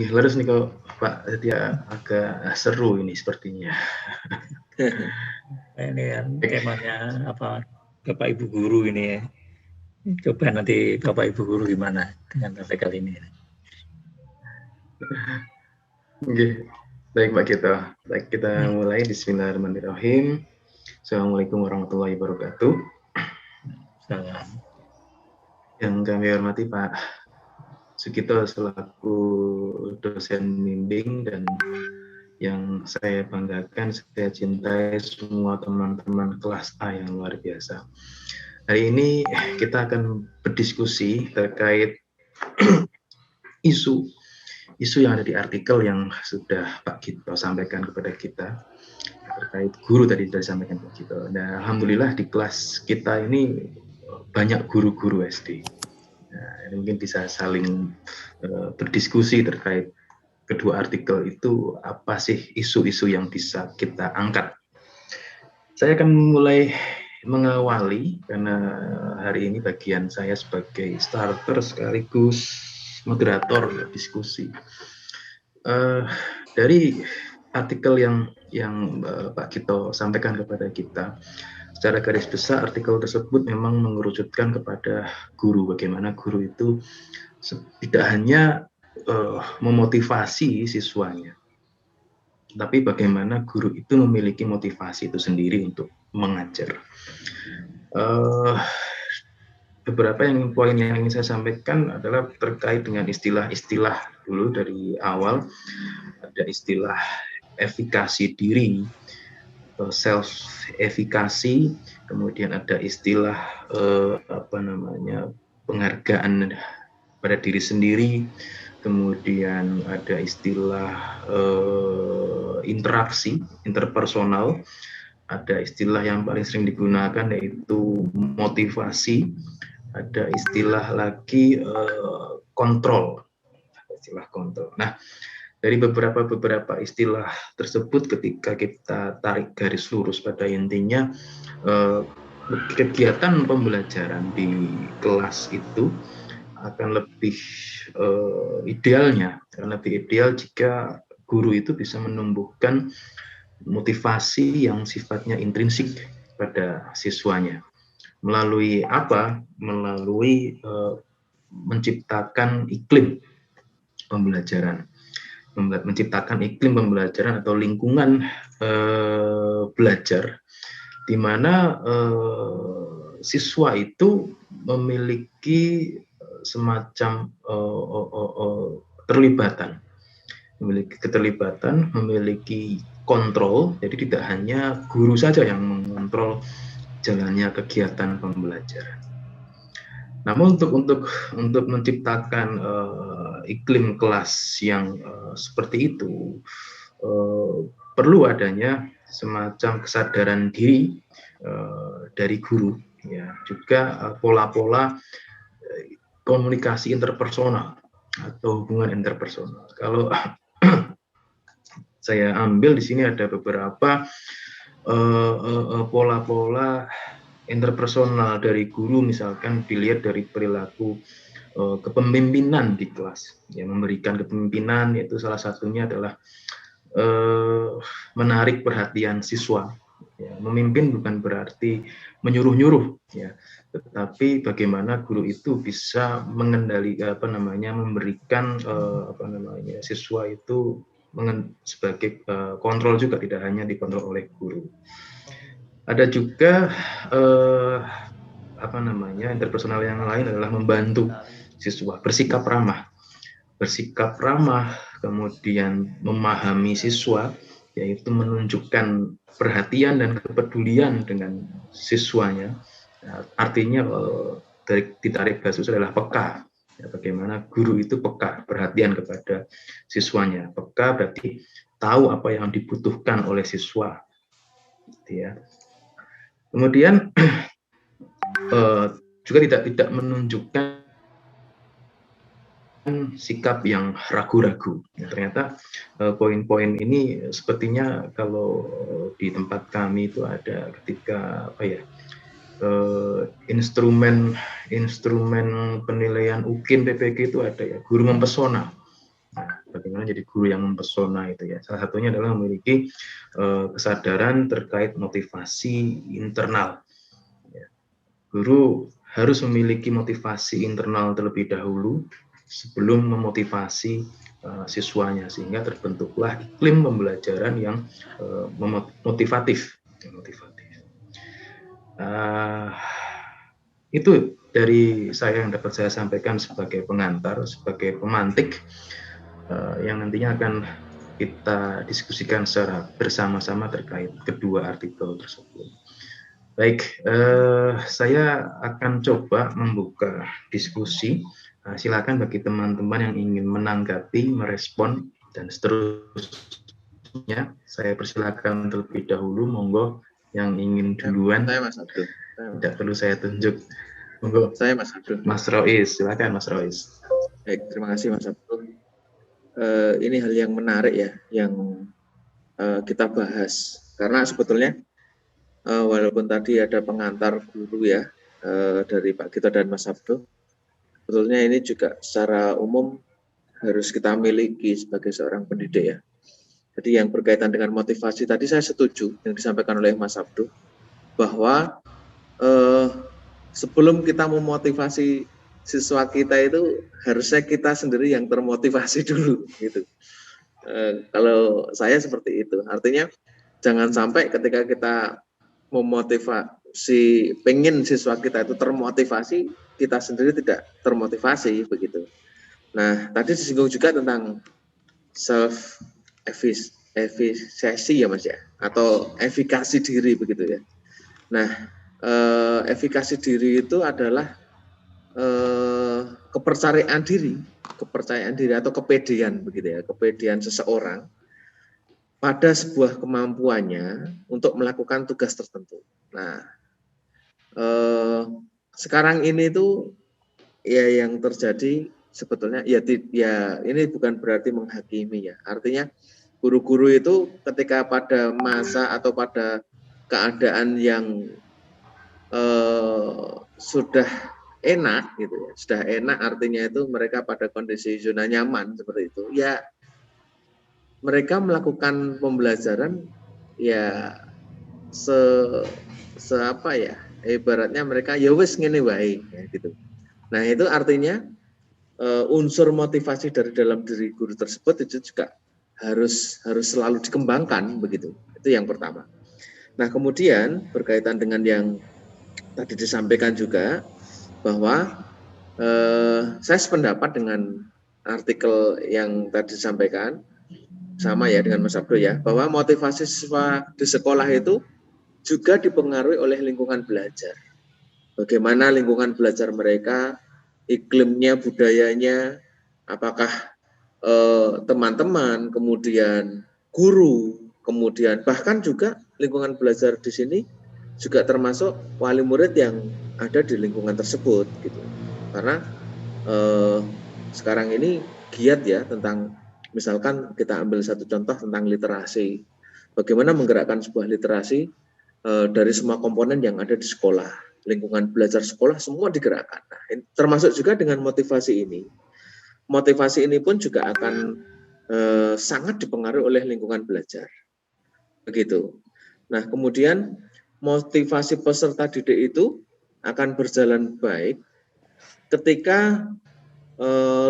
Harus nih kok Pak, dia agak seru ini sepertinya. Ini kan temanya apa, Bapak Ibu Guru ini ya. Coba nanti Bapak Ibu Guru gimana dengan topik kali ini. Oke, baik Pak Kito. Baik, kita mulai. Bismillahirrahmanirrahim. Assalamualaikum warahmatullahi wabarakatuh. Salam. Yang kami hormati Pak Sugito selaku dosen bimbing, dan yang saya banggakan, saya cintai semua teman-teman kelas A yang luar biasa. Hari ini kita akan berdiskusi terkait isu yang ada di artikel yang sudah Pak Kito sampaikan kepada kita terkait guru tadi sudah disampaikan Pak Kito. Dan alhamdulillah di kelas kita ini banyak guru-guru SD. Nah, ini mungkin bisa saling berdiskusi terkait kedua artikel itu, apa sih isu-isu yang bisa kita angkat. Saya akan mulai mengawali karena hari ini bagian saya sebagai starter sekaligus moderator diskusi. Dari artikel yang Pak Kito sampaikan kepada kita, secara garis besar artikel tersebut memang mengerucutkan kepada guru, bagaimana guru itu tidak hanya memotivasi siswanya, tapi bagaimana guru itu memiliki motivasi itu sendiri untuk mengajar. Beberapa poin yang ingin saya sampaikan adalah terkait dengan istilah-istilah dulu dari awal. Ada istilah efikasi diri, self efikasi, kemudian ada istilah penghargaan pada diri sendiri, kemudian ada istilah interaksi interpersonal, ada istilah yang paling sering digunakan yaitu motivasi, ada istilah lagi kontrol, istilah kontrol. Nah, dari beberapa istilah tersebut, ketika kita tarik garis lurus, pada intinya kegiatan pembelajaran di kelas itu akan lebih lebih ideal jika guru itu bisa menumbuhkan motivasi yang sifatnya intrinsik pada siswanya. Melalui apa? Melalui menciptakan iklim pembelajaran. Menciptakan iklim pembelajaran atau lingkungan belajar di mana siswa itu memiliki semacam memiliki keterlibatan, memiliki kontrol. Jadi tidak hanya guru saja yang mengontrol jalannya kegiatan pembelajaran. Namun untuk menciptakan iklim kelas yang seperti itu, perlu adanya semacam kesadaran diri dari guru, ya, juga pola-pola komunikasi interpersonal atau hubungan interpersonal. Kalau saya ambil di sini ada beberapa pola-pola interpersonal dari guru, misalkan dilihat dari perilaku kepemimpinan di kelas. Yang memberikan kepemimpinan, yaitu salah satunya adalah menarik perhatian siswa. Ya, memimpin bukan berarti menyuruh-nyuruh, ya, tetapi bagaimana guru itu bisa memberikan siswa itu sebagai kontrol juga, tidak hanya dikontrol oleh guru. Ada juga interpersonal yang lain adalah membantu siswa bersikap ramah, kemudian memahami siswa, yaitu menunjukkan perhatian dan kepedulian dengan siswanya. Artinya ditarik garis adalah peka. Ya, bagaimana guru itu peka, perhatian kepada siswanya. Peka berarti tahu apa yang dibutuhkan oleh siswa. Ya. Kemudian juga tidak menunjukkan sikap yang ragu-ragu. Ya, ternyata poin-poin ini sepertinya kalau di tempat kami itu ada ketika instrumen penilaian UKIN PPG itu ada, ya, guru mempesona. Nah, bagaimana jadi guru yang mempesona itu ya. Salah satunya adalah memiliki kesadaran terkait motivasi internal. Ya. Guru harus memiliki motivasi internal terlebih dahulu sebelum memotivasi siswanya, sehingga terbentuklah iklim pembelajaran yang motivatif. Itu dari saya yang dapat saya sampaikan sebagai pengantar, sebagai pemantik yang nantinya akan kita diskusikan secara bersama-sama terkait kedua artikel tersebut. Baik, saya akan coba membuka diskusi. Silakan bagi teman-teman yang ingin menanggapi, merespon, dan seterusnya. Saya persilakan terlebih dahulu, monggo yang ingin duluan. Saya Mas Abdul. Tidak perlu saya tunjuk. Monggo. Saya Mas Abdul. Mas Rois, silakan Mas Rois. Baik, terima kasih Mas Abdul. Ini hal yang menarik ya, yang kita bahas. Karena sebetulnya walaupun tadi ada pengantar guru ya dari Pak Gito dan Mas Abdul, sebetulnya ini juga secara umum harus kita miliki sebagai seorang pendidik ya. Jadi yang berkaitan dengan motivasi tadi saya setuju yang disampaikan oleh Mas Abdul, bahwa sebelum kita memotivasi siswa kita itu harusnya kita sendiri yang termotivasi dulu gitu. Kalau saya seperti itu, artinya jangan sampai ketika kita memotivasi, pengen siswa kita itu termotivasi, kita sendiri tidak termotivasi begitu. Nah, tadi disinggung juga tentang self efficacy ya Mas ya, atau efikasi diri begitu ya. Nah, efikasi diri itu adalah kepercayaan diri atau kepedean begitu ya, kepedean seseorang pada sebuah kemampuannya untuk melakukan tugas tertentu. Nah, sekarang ini tuh ya yang terjadi sebetulnya ya ini bukan berarti menghakimi ya. Artinya guru-guru itu ketika pada masa atau pada keadaan yang sudah enak gitu ya, sudah enak artinya itu mereka pada kondisi zona nyaman seperti itu ya, mereka melakukan pembelajaran ya apa ya, ibaratnya mereka ya wis ngene wae ya gitu. Nah itu artinya unsur motivasi dari dalam diri guru tersebut itu juga harus selalu dikembangkan begitu. Itu yang pertama. Nah kemudian berkaitan dengan yang tadi disampaikan juga bahwa saya sependapat dengan artikel yang tadi disampaikan, sama ya dengan Mas Abdul ya, bahwa motivasi siswa di sekolah itu juga dipengaruhi oleh lingkungan belajar. Bagaimana lingkungan belajar mereka, iklimnya, budayanya, apakah teman-teman, kemudian guru, kemudian bahkan juga lingkungan belajar di sini juga termasuk wali murid yang ada di lingkungan tersebut gitu. Karena sekarang ini giat ya tentang, misalkan kita ambil satu contoh tentang literasi. Bagaimana menggerakkan sebuah literasi dari semua komponen yang ada di sekolah, lingkungan belajar sekolah semua digerakkan. Nah, termasuk juga dengan motivasi ini. Motivasi ini pun juga akan sangat dipengaruhi oleh lingkungan belajar. Begitu. Nah, kemudian motivasi peserta didik itu akan berjalan baik ketika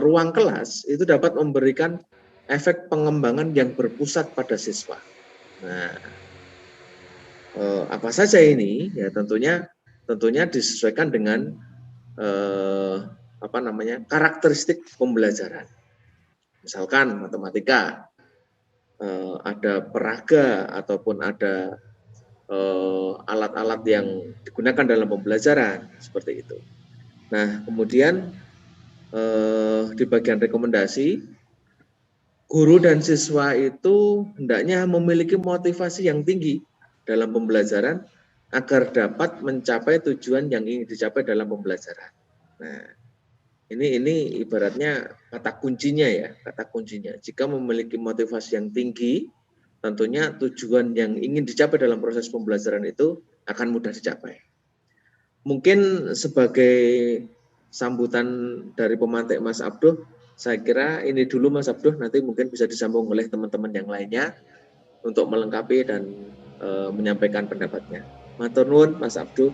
ruang kelas itu dapat memberikan efek pengembangan yang berpusat pada siswa. Nah, apa saja ini? Ya tentunya disesuaikan dengan karakteristik pembelajaran. Misalkan matematika, ada peraga ataupun ada alat-alat yang digunakan dalam pembelajaran seperti itu. Nah, kemudian di bagian rekomendasi, guru dan siswa itu hendaknya memiliki motivasi yang tinggi dalam pembelajaran agar dapat mencapai tujuan yang ingin dicapai dalam pembelajaran. Nah, ini ibaratnya kata kuncinya ya, kata kuncinya. Jika memiliki motivasi yang tinggi, tentunya tujuan yang ingin dicapai dalam proses pembelajaran itu akan mudah dicapai. Mungkin sebagai sambutan dari pemantik Mas Abdul, Saya kira ini dulu Mas Abduh, nanti mungkin bisa disambung oleh teman-teman yang lainnya untuk melengkapi dan menyampaikan pendapatnya. Matur nuwun Mas Abduh,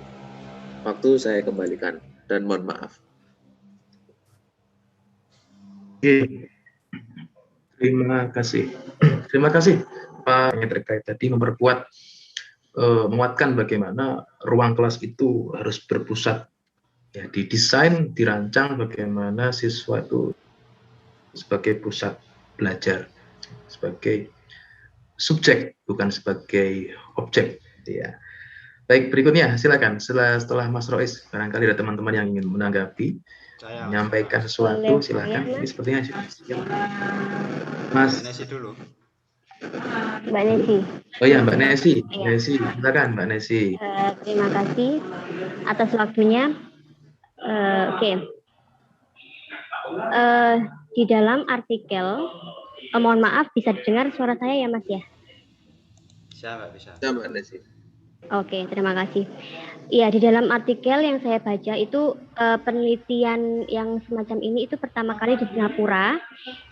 waktu saya kembalikan dan mohon maaf. Oke, terima kasih. Terima kasih Pak yang terkait tadi menguatkan bagaimana ruang kelas itu harus berpusat, ya, didesain, dirancang bagaimana siswa itu sebagai pusat belajar, sebagai subjek bukan sebagai objek, ya. Baik, berikutnya silakan setelah Mas Rois, barangkali ada teman-teman yang ingin menanggapi, menyampaikan sesuatu, silakan. Ini sepertinya Mas Nesi dulu. Mbak Nesi. Oh ya, Mbak Nesi. Ya. Nesi, silakan Mbak Nesi. Terima kasih atas waktunya. Oke. Di dalam artikel, mohon maaf bisa didengar suara saya ya Mas ya? Bisa Mbak, bisa. Ya Mbak Nesi. Oke, terima kasih. Ya, di dalam artikel yang saya baca itu penelitian yang semacam ini itu pertama kali di Singapura,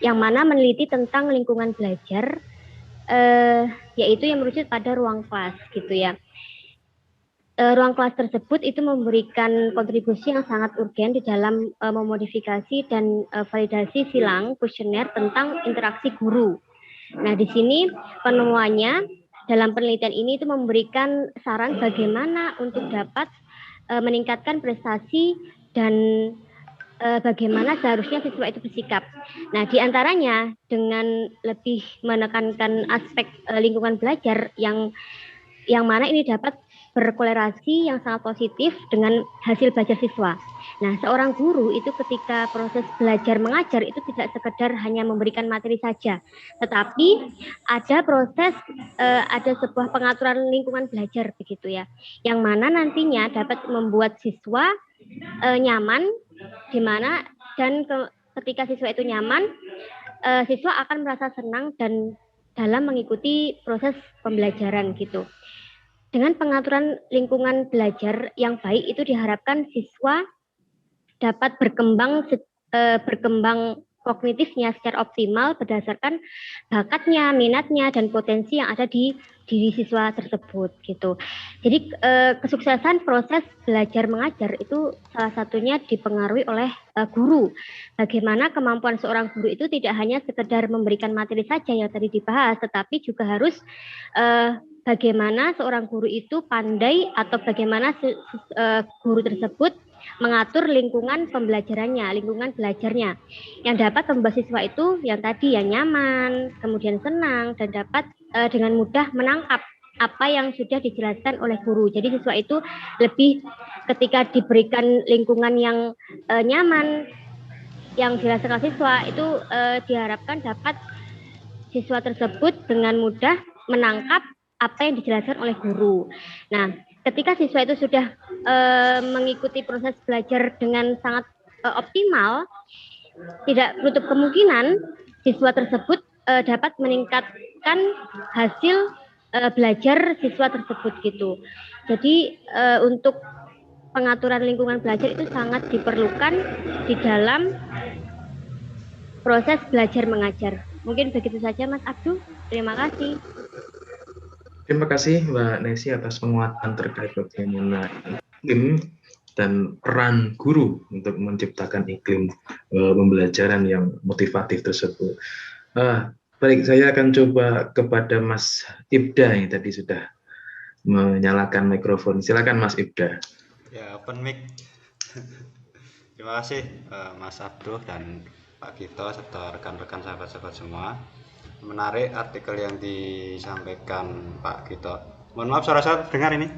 yang mana meneliti tentang lingkungan belajar, yaitu yang merujuk pada ruang kelas gitu ya. Ruang kelas tersebut itu memberikan kontribusi yang sangat urgen di dalam memodifikasi dan validasi silang kuesioner tentang interaksi guru. Nah, di sini penemuannya dalam penelitian ini itu memberikan saran bagaimana untuk dapat meningkatkan prestasi dan bagaimana seharusnya siswa itu bersikap. Nah, di antaranya dengan lebih menekankan aspek lingkungan belajar yang mana ini dapat berkolerasi yang sangat positif dengan hasil belajar siswa. Nah, seorang guru itu ketika proses belajar mengajar itu tidak sekedar hanya memberikan materi saja, tetapi ada proses, ada sebuah pengaturan lingkungan belajar begitu ya, yang mana nantinya dapat membuat siswa nyaman, di mana dan ketika siswa itu nyaman, siswa akan merasa senang dan dalam mengikuti proses pembelajaran gitu. Dengan pengaturan lingkungan belajar yang baik itu diharapkan siswa dapat berkembang kognitifnya secara optimal berdasarkan bakatnya, minatnya, dan potensi yang ada di diri siswa tersebut gitu. Jadi kesuksesan proses belajar mengajar itu salah satunya dipengaruhi oleh guru. Bagaimana kemampuan seorang guru itu tidak hanya sekedar memberikan materi saja yang tadi dibahas, tetapi juga harus bagaimana seorang guru itu pandai atau bagaimana guru tersebut mengatur lingkungan pembelajarannya, lingkungan belajarnya, yang dapat membuat siswa itu yang tadi yang nyaman, kemudian senang, dan dapat dengan mudah menangkap apa yang sudah dijelaskan oleh guru. Jadi siswa itu lebih ketika diberikan lingkungan yang nyaman, yang dijelaskan siswa itu diharapkan dapat siswa tersebut dengan mudah menangkap apa yang dijelaskan oleh guru. Nah, ketika siswa itu sudah mengikuti proses belajar dengan sangat optimal, tidak menutup kemungkinan siswa tersebut dapat meningkatkan hasil belajar siswa tersebut gitu. Jadi untuk pengaturan lingkungan belajar itu sangat diperlukan di dalam proses belajar mengajar. Mungkin begitu saja Mas Abdul. Terima kasih. Terima kasih Mbak Nesi atas penguatan terkait bagaimana iklim dan peran guru untuk menciptakan iklim pembelajaran yang motivatif tersebut. Baik, saya akan coba kepada Mas Ibda yang tadi sudah menyalakan mikrofon. Silakan Mas Ibda. Ya, open mic. Terima kasih Mas Abduh dan Pak Gito serta rekan-rekan sahabat-sahabat semua. Menarik artikel yang disampaikan Pak Gito. Mohon maaf, suara saya dengar ini?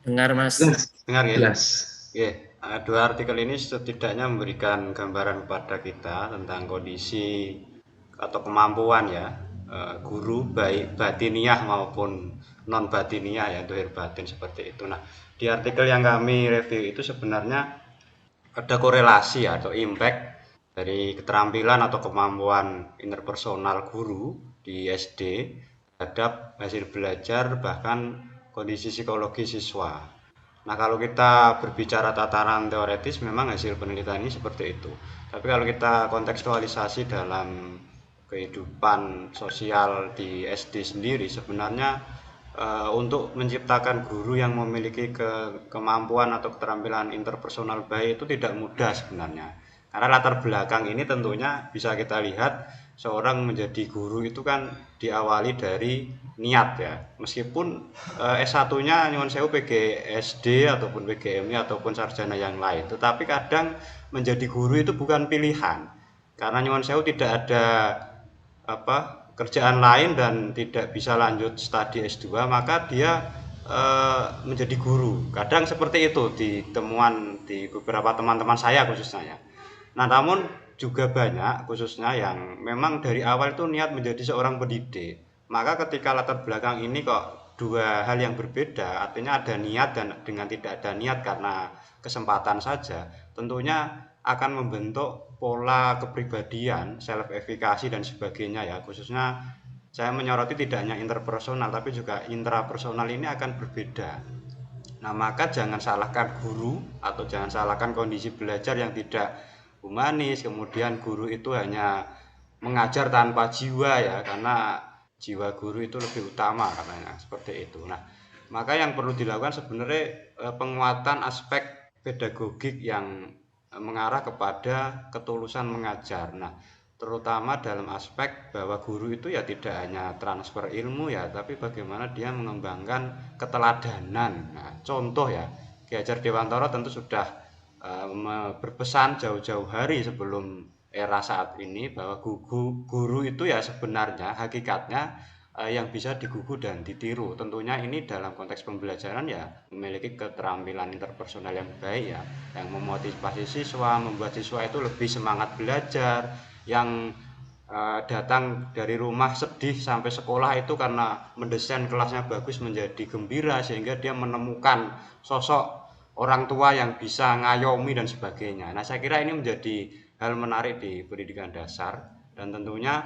Dengar Mas. Dengar ya? Jelas. Oke, dua artikel ini setidaknya memberikan gambaran kepada kita tentang kondisi atau kemampuan ya guru baik batiniah maupun non batiniah ya, dohir batin seperti itu. Nah, di artikel yang kami review itu sebenarnya ada korelasi atau impact dari keterampilan atau kemampuan interpersonal guru di SD terhadap hasil belajar bahkan kondisi psikologi siswa. Nah, kalau kita berbicara tataran teoretis, memang hasil penelitian ini seperti itu. Tapi kalau kita kontekstualisasi dalam kehidupan sosial di SD sendiri, sebenarnya untuk menciptakan guru yang memiliki kemampuan atau keterampilan interpersonal baik itu tidak mudah sebenarnya. Karena latar belakang ini tentunya bisa kita lihat, seorang menjadi guru itu kan diawali dari niat ya. Meskipun S1-nya nyuwun sewu PGSD ataupun PGMI ataupun sarjana yang lain, tetapi kadang menjadi guru itu bukan pilihan. Karena nyuwun sewu tidak ada kerjaan lain dan tidak bisa lanjut studi S2, maka dia menjadi guru. Kadang seperti itu di temuan di beberapa teman-teman saya khususnya ya. Nah, namun juga banyak khususnya yang memang dari awal itu niat menjadi seorang pendidik. Maka ketika latar belakang ini kok dua hal yang berbeda, artinya ada niat dan dengan tidak ada niat karena kesempatan saja, tentunya akan membentuk pola kepribadian, self efikasi dan sebagainya ya. Khususnya saya menyoroti tidak hanya interpersonal tapi juga intrapersonal ini akan berbeda. Nah, maka jangan salahkan guru atau jangan salahkan kondisi belajar yang tidak humanis, kemudian guru itu hanya mengajar tanpa jiwa ya, karena jiwa guru itu lebih utama katanya, seperti itu. Nah, maka yang perlu dilakukan sebenarnya penguatan aspek pedagogik yang mengarah kepada ketulusan mengajar. Nah, terutama dalam aspek bahwa guru itu ya tidak hanya transfer ilmu ya, tapi bagaimana dia mengembangkan keteladanan. Nah, contoh ya, Ki Hajar Dewantara tentu sudah berpesan jauh-jauh hari sebelum era saat ini bahwa guru itu ya sebenarnya hakikatnya yang bisa digugu dan ditiru. Tentunya ini dalam konteks pembelajaran ya memiliki keterampilan interpersonal yang baik ya, yang memotivasi siswa, membuat siswa itu lebih semangat belajar, yang datang dari rumah sedih sampai sekolah itu karena mendesain kelasnya bagus menjadi gembira sehingga dia menemukan sosok orang tua yang bisa ngayomi dan sebagainya. Nah, saya kira ini menjadi hal menarik di pendidikan dasar dan tentunya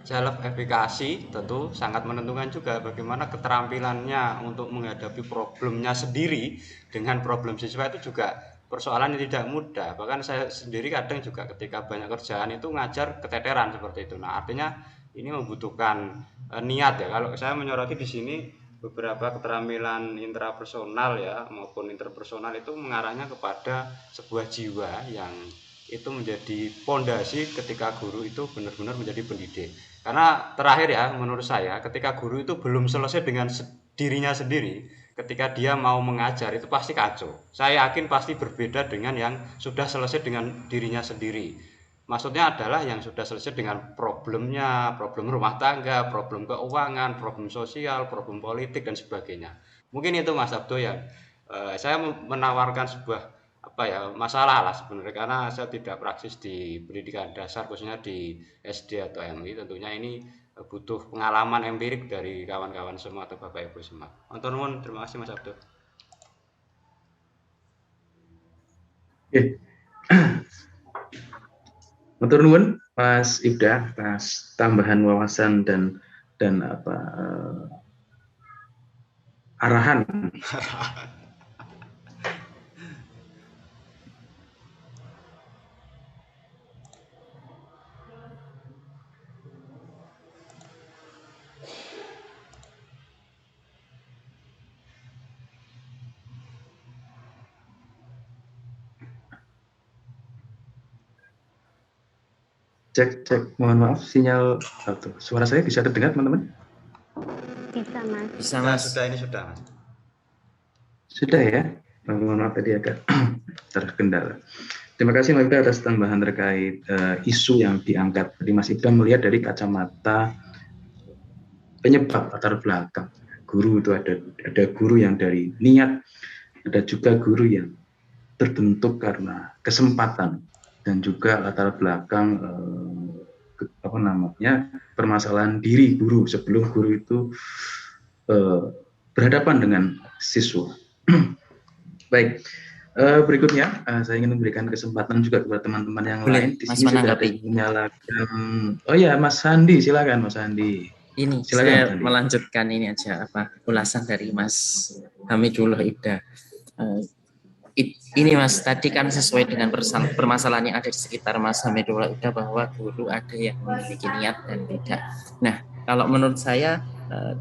self efikasi tentu sangat menentukan juga bagaimana keterampilannya untuk menghadapi problemnya sendiri dengan problem siswa itu juga persoalan yang tidak mudah. Bahkan saya sendiri kadang juga ketika banyak kerjaan itu ngajar keteteran seperti itu. Nah, artinya ini membutuhkan niat ya. Kalau saya menyoroti di sini beberapa keterampilan intrapersonal ya maupun interpersonal itu mengarahnya kepada sebuah jiwa yang itu menjadi pondasi ketika guru itu benar-benar menjadi pendidik. Karena terakhir ya menurut saya ketika guru itu belum selesai dengan dirinya sendiri, ketika dia mau mengajar itu pasti kacau. Saya yakin pasti berbeda dengan yang sudah selesai dengan dirinya sendiri. Maksudnya adalah yang sudah selesai dengan problemnya, problem rumah tangga, problem keuangan, problem sosial, problem politik dan sebagainya. Mungkin itu Mas Abdo yang saya menawarkan sebuah masalah lah sebenarnya karena saya tidak praksis di pendidikan dasar khususnya di SD atau MI. Tentunya ini butuh pengalaman empirik dari kawan-kawan semua atau Bapak Ibu semua. Matur nuwun, terima kasih Mas Abdo. Matur nuwun Mas Ibda atas tambahan wawasan dan arahan. Cek, mohon maaf sinyal suara saya bisa terdengar teman-teman? Bisa Mas. Bisa Mas. Sudah ini sudah Mas. Sudah ya. Mohon maaf tadi agak terkendala. Terima kasih Mas Ibda atas tambahan terkait isu yang diangkat. Tadi Mas Ibda melihat dari kacamata penyebab latar belakang. Guru itu ada guru yang dari niat, ada juga guru yang terbentuk karena kesempatan. Dan juga latar belakang permasalahan diri guru sebelum guru itu berhadapan dengan siswa. Baik, berikutnya saya ingin memberikan kesempatan juga kepada teman-teman yang lain. Di sini sudah menyalakan. Oh ya, Mas Sandi, silakan Mas Sandi. Ini silakan, saya Sandi. Melanjutkan ini aja ulasan dari Mas Hamidullah Ibda. Ini Mas, tadi kan sesuai dengan permasalahan yang ada di sekitar Mas Hamidullah Ida, bahwa guru ada yang memiliki niat dan tidak. Nah, kalau menurut saya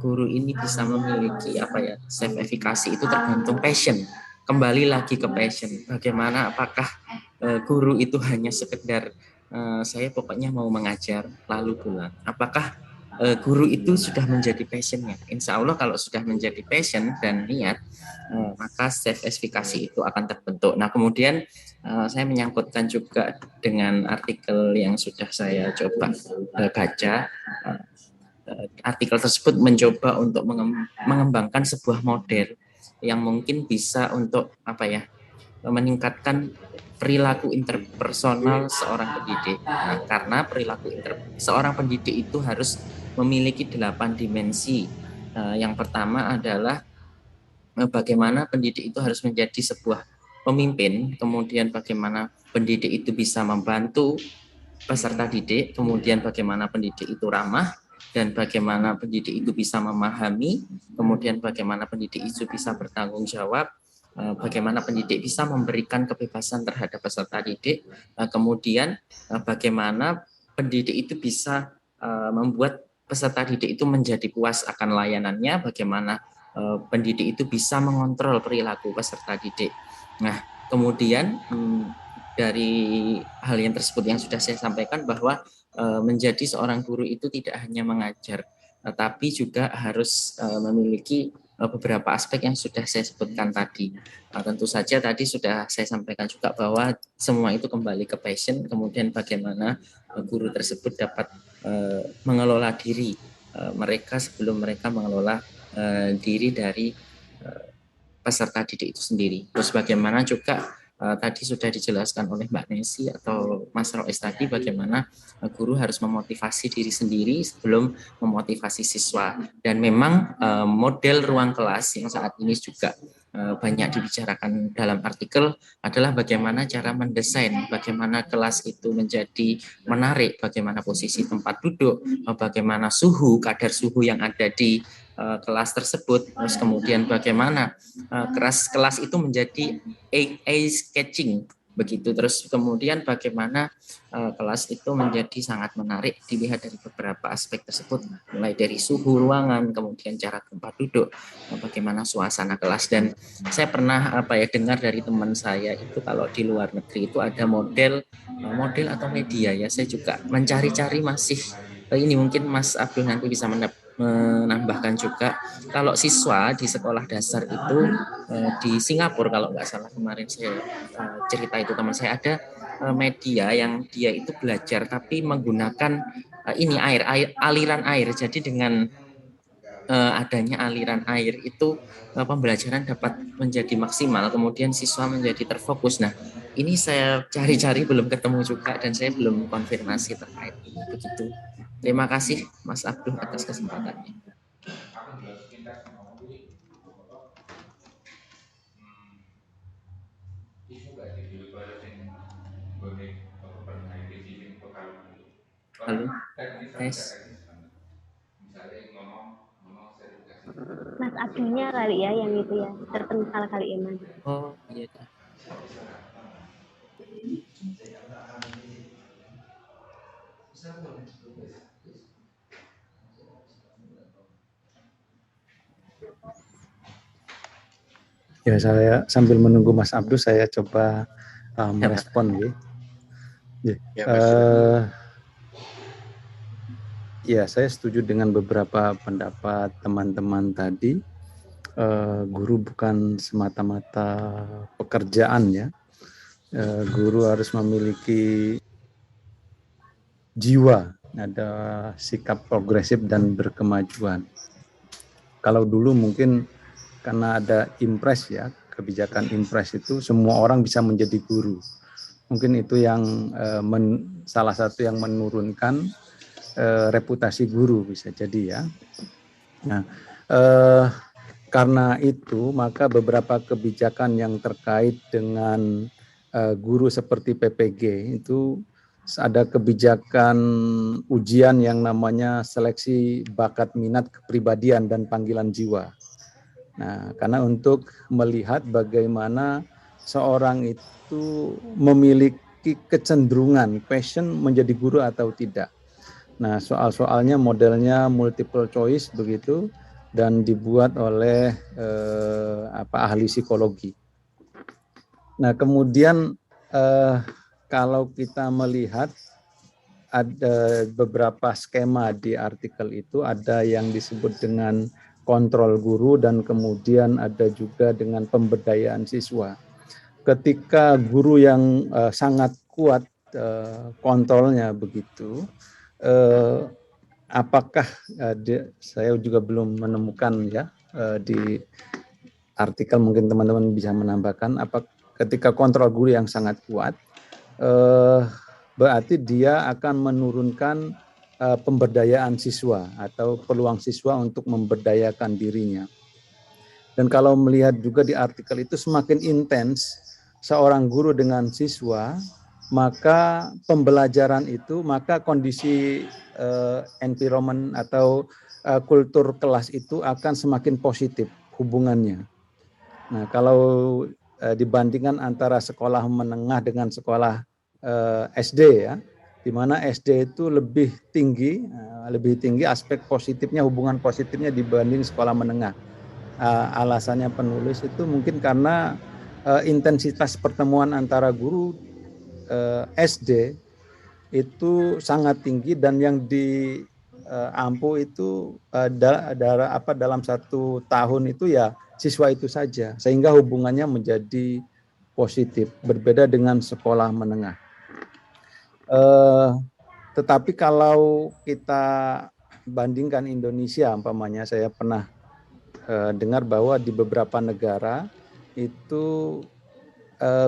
guru ini bisa memiliki self efficacy itu tergantung passion. Kembali lagi ke passion. Bagaimana, apakah guru itu hanya sekedar saya pokoknya mau mengajar lalu pulang. Apakah guru itu sudah menjadi passionnya? Insya Allah kalau sudah menjadi passion dan niat, maka self efficacy itu akan terbentuk. Nah, kemudian saya menyangkutkan juga dengan artikel yang sudah saya coba baca. Artikel tersebut mencoba untuk mengembangkan sebuah model yang mungkin bisa untuk meningkatkan perilaku interpersonal seorang pendidik. Nah, karena perilaku seorang pendidik itu harus memiliki 8 dimensi. Yang pertama adalah bagaimana pendidik itu harus menjadi sebuah pemimpin, kemudian bagaimana pendidik itu bisa membantu peserta didik, kemudian bagaimana pendidik itu ramah, dan bagaimana pendidik itu bisa memahami, kemudian bagaimana pendidik itu bisa bertanggung jawab, bagaimana pendidik bisa memberikan kebebasan terhadap peserta didik, kemudian bagaimana pendidik itu bisa membuat peserta didik itu menjadi puas akan layanannya, bagaimana pendidik itu bisa mengontrol perilaku peserta didik. Nah, kemudian dari hal yang tersebut yang sudah saya sampaikan, bahwa menjadi seorang guru itu tidak hanya mengajar, tapi juga harus memiliki beberapa aspek yang sudah saya sebutkan tadi. Tentu saja tadi sudah saya sampaikan juga bahwa semua itu kembali ke passion, kemudian bagaimana guru tersebut dapat mengelola diri mereka sebelum mereka mengelola diri dari peserta didik itu sendiri. Terus bagaimana juga tadi sudah dijelaskan oleh Mbak Nesi atau Mas Rois tadi, bagaimana guru harus memotivasi diri sendiri sebelum memotivasi siswa. Dan memang model ruang kelas yang saat ini juga banyak dibicarakan dalam artikel adalah bagaimana cara mendesain, bagaimana kelas itu menjadi menarik, bagaimana posisi tempat duduk, bagaimana suhu, kadar suhu yang ada di kelas tersebut, terus kemudian bagaimana kelas itu menjadi eye catching begitu, terus kemudian bagaimana kelas itu menjadi sangat menarik dilihat dari beberapa aspek tersebut, mulai dari suhu ruangan, kemudian cara tempat duduk, bagaimana suasana kelas. Dan saya pernah dengar dari teman saya itu, kalau di luar negeri itu ada model atau media ya, saya juga mencari-cari masih ini, mungkin Mas Abdul nanti bisa menambahkan juga, kalau siswa di sekolah dasar itu di Singapura kalau nggak salah, kemarin saya cerita itu teman saya, ada media yang dia itu belajar tapi menggunakan ini aliran air. Jadi dengan adanya aliran air itu pembelajaran dapat menjadi maksimal, kemudian siswa menjadi terfokus. Nah, ini saya cari-cari belum ketemu juga dan saya belum konfirmasi terkait ini. Begitu. Terima kasih Mas Abdul atas kesempatannya. Halo, tes. Mas Abdulnya kali ya yang itu ya, terpental kali ya Mas. Oh iya. Ya, saya sambil menunggu Mas Abdul, saya coba merespon ya, saya setuju dengan beberapa pendapat teman-teman tadi. Guru bukan semata-mata pekerjaan ya. Guru harus memiliki jiwa, ada sikap progresif dan berkemajuan. Kalau dulu mungkin karena ada impres ya, kebijakan impres itu semua orang bisa menjadi guru. Mungkin itu yang salah satu yang menurunkan reputasi guru, bisa jadi ya. Nah, karena itu maka beberapa kebijakan yang terkait dengan guru seperti PPG itu ada kebijakan ujian yang namanya seleksi bakat minat kepribadian dan panggilan jiwa. Nah, karena untuk melihat bagaimana seorang itu memiliki kecenderungan, passion menjadi guru atau tidak. Nah, soal-soalnya modelnya multiple choice begitu dan dibuat oleh ahli psikologi. Nah, kemudian kalau kita melihat ada beberapa skema di artikel itu, ada yang disebut dengan kontrol guru dan kemudian ada juga dengan pemberdayaan siswa. Ketika guru yang sangat kuat kontrolnya begitu, apakah saya juga belum menemukan ya di artikel, mungkin teman-teman bisa menambahkan, apa ketika kontrol guru yang sangat kuat berarti dia akan menurunkan pemberdayaan siswa atau peluang siswa untuk memberdayakan dirinya. Dan kalau melihat juga di artikel itu, semakin intens seorang guru dengan siswa, maka pembelajaran itu, maka kondisi environment atau kultur kelas itu akan semakin positif hubungannya. Nah, kalau dibandingkan antara sekolah menengah dengan sekolah SD ya, di mana SD itu lebih tinggi aspek positifnya, hubungan positifnya dibanding sekolah menengah. Alasannya penulis itu mungkin karena intensitas pertemuan antara guru SD itu sangat tinggi dan yang diampu itu dalam 1 tahun itu ya siswa itu saja, sehingga hubungannya menjadi positif, berbeda dengan sekolah menengah. Tetapi kalau kita bandingkan Indonesia, umpamanya saya pernah dengar bahwa di beberapa negara itu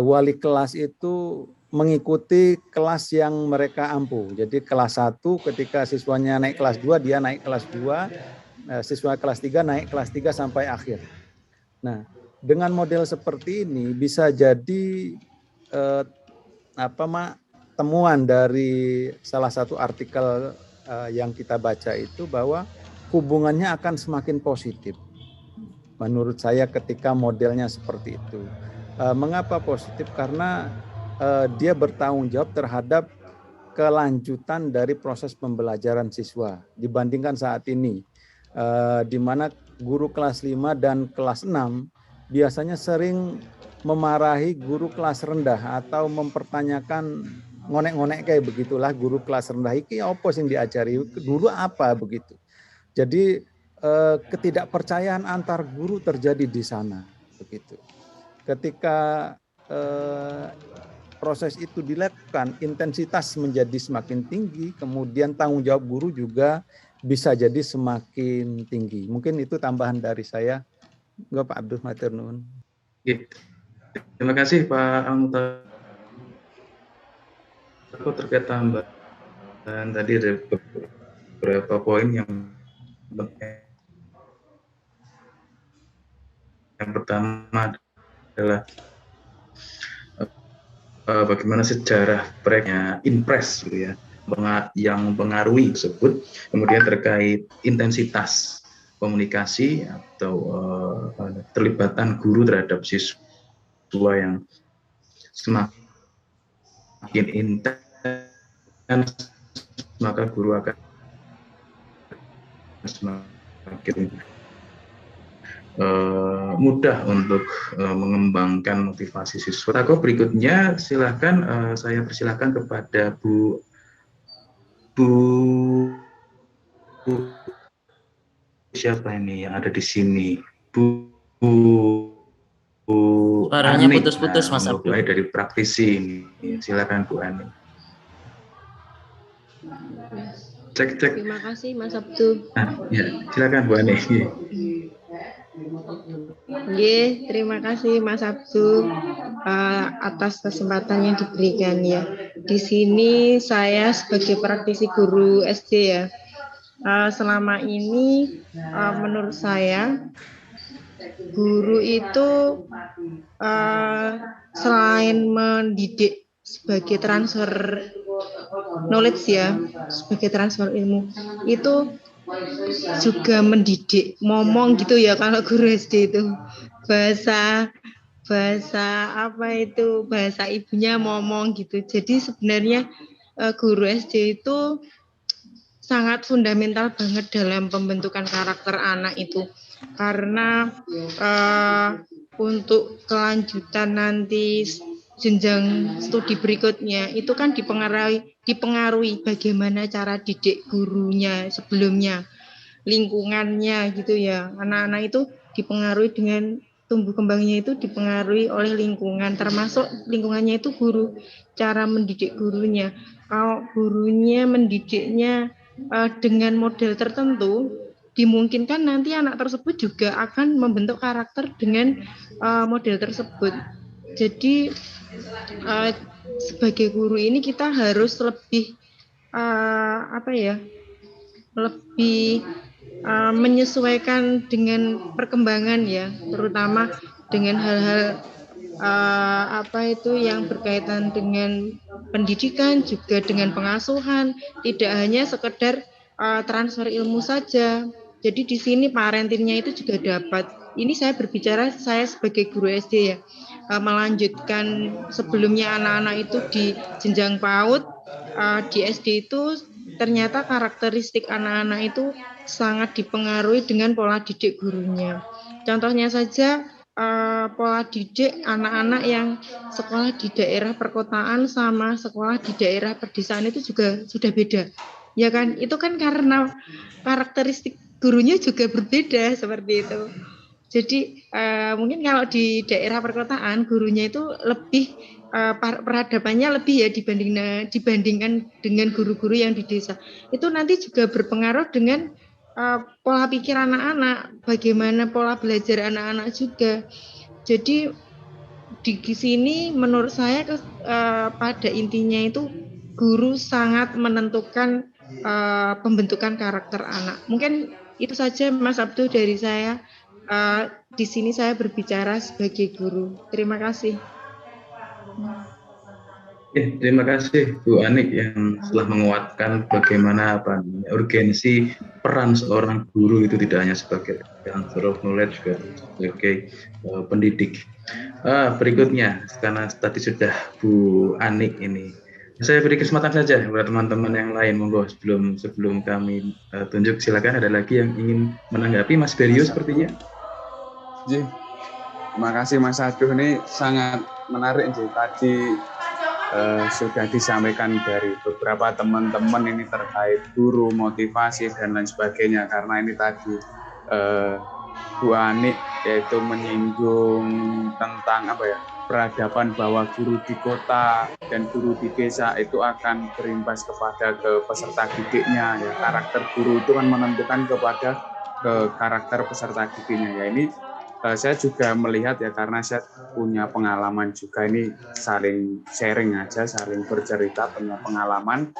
wali kelas itu mengikuti kelas yang mereka ampu. Jadi kelas 1 ketika siswanya naik kelas 2, dia naik kelas 2, siswa kelas 3 naik kelas 3 sampai akhir. Nah, dengan model seperti ini bisa jadi temuan dari salah satu artikel yang kita baca itu bahwa hubungannya akan semakin positif. Menurut saya ketika modelnya seperti itu. Mengapa positif? Karena dia bertanggung jawab terhadap kelanjutan dari proses pembelajaran siswa dibandingkan saat ini, di mana guru kelas 5 dan kelas 6 biasanya sering memarahi guru kelas rendah atau mempertanyakan ngonek-ngonek kayak begitulah, guru kelas rendah iki apa sing diajari dulu apa begitu. Jadi ketidakpercayaan antar guru terjadi di sana begitu. Ketika proses itu dilakukan, intensitas menjadi semakin tinggi, kemudian tanggung jawab guru juga bisa jadi semakin tinggi. Mungkin itu tambahan dari saya. Enggak, Pak Abdul Matir Nuhun. Terima kasih Pak Almutar. Aku terkait tambahan tadi ada beberapa poin yang pertama adalah bagaimana sejarah proyeknya Inpres gitu ya, yang mempengaruhi tersebut. Kemudian terkait intensitas komunikasi atau terlibatan guru terhadap siswa yang semakin intens, maka guru akan semakin mudah untuk mengembangkan motivasi siswa. Aku berikutnya silakan, saya persilakan kepada Bu siapa ini yang ada di sini, Bu Suaranya Ani. putus-putus, Mas Abdul. Mulai dari praktisi ini, silakan Bu Ani. Cek. Terima kasih Mas Abdul. Ya, silakan Bu Ani. Terima kasih Mas Abdul atas kesempatan yang diberikan ya. Di sini saya sebagai praktisi guru SD ya. Selama ini menurut saya guru itu selain mendidik sebagai transfer knowledge ya, sebagai transfer ilmu, itu juga mendidik momong gitu ya kalau guru SD itu. Bahasa apa itu, bahasa ibunya momong gitu. Jadi sebenarnya guru SD itu sangat fundamental banget dalam pembentukan karakter anak itu. Karena untuk kelanjutan nanti jenjang studi berikutnya itu kan dipengaruhi bagaimana cara didik gurunya sebelumnya, lingkungannya gitu ya. Anak-anak itu dipengaruhi dengan tumbuh kembangnya itu dipengaruhi oleh lingkungan, termasuk lingkungannya itu guru, cara mendidik gurunya. Kalau gurunya mendidiknya dengan model tertentu, dimungkinkan nanti anak tersebut juga akan membentuk karakter dengan model tersebut. Jadi sebagai guru ini kita harus lebih lebih menyesuaikan dengan perkembangan ya, terutama dengan hal-hal yang berkaitan dengan pendidikan, juga dengan pengasuhan, tidak hanya sekedar transfer ilmu saja. Jadi di sini parentingnya itu juga dapat. Ini saya berbicara saya sebagai guru SD ya, melanjutkan sebelumnya anak-anak itu di jenjang PAUD, di SD itu ternyata karakteristik anak-anak itu sangat dipengaruhi dengan pola didik gurunya. Contohnya saja pola didik anak-anak yang sekolah di daerah perkotaan sama sekolah di daerah pedesaan itu juga sudah beda. Ya kan? Itu kan karena karakteristik gurunya juga berbeda seperti itu. Jadi mungkin kalau di daerah perkotaan gurunya itu lebih peradabannya lebih ya dibandingkan dengan guru-guru yang di desa. Itu nanti juga berpengaruh dengan pola pikir anak-anak, bagaimana pola belajar anak-anak juga. Jadi di sini menurut saya pada intinya itu guru sangat menentukan pembentukan karakter anak. Mungkin itu saja Mas Abdul dari saya. Di sini saya berbicara sebagai guru. Terima kasih. Terima kasih Bu Anik yang telah menguatkan bagaimana urgensi peran seorang guru itu tidak hanya sebagai transfer of knowledge, juga sebagai pendidik. Berikutnya, karena tadi sudah Bu Anik ini, saya beri kesempatan saja buat teman-teman yang lain. Monggo sebelum kami tunjuk, silakan ada lagi yang ingin menanggapi. Mas Berio sepertinya. Terima kasih Mas Aduh, ini sangat menarik tadi sudah disampaikan dari beberapa teman-teman ini terkait guru, motivasi dan lain sebagainya. Karena ini tadi Bu Anik yaitu menyinggung tentang peradaban bahwa guru di kota dan guru di desa itu akan berimbas kepada peserta didiknya ya. Karakter guru itu kan menentukan kepada karakter peserta didiknya ya. Ini saya juga melihat ya, karena saya punya pengalaman juga, ini saling sharing aja, saling bercerita punya pengalaman.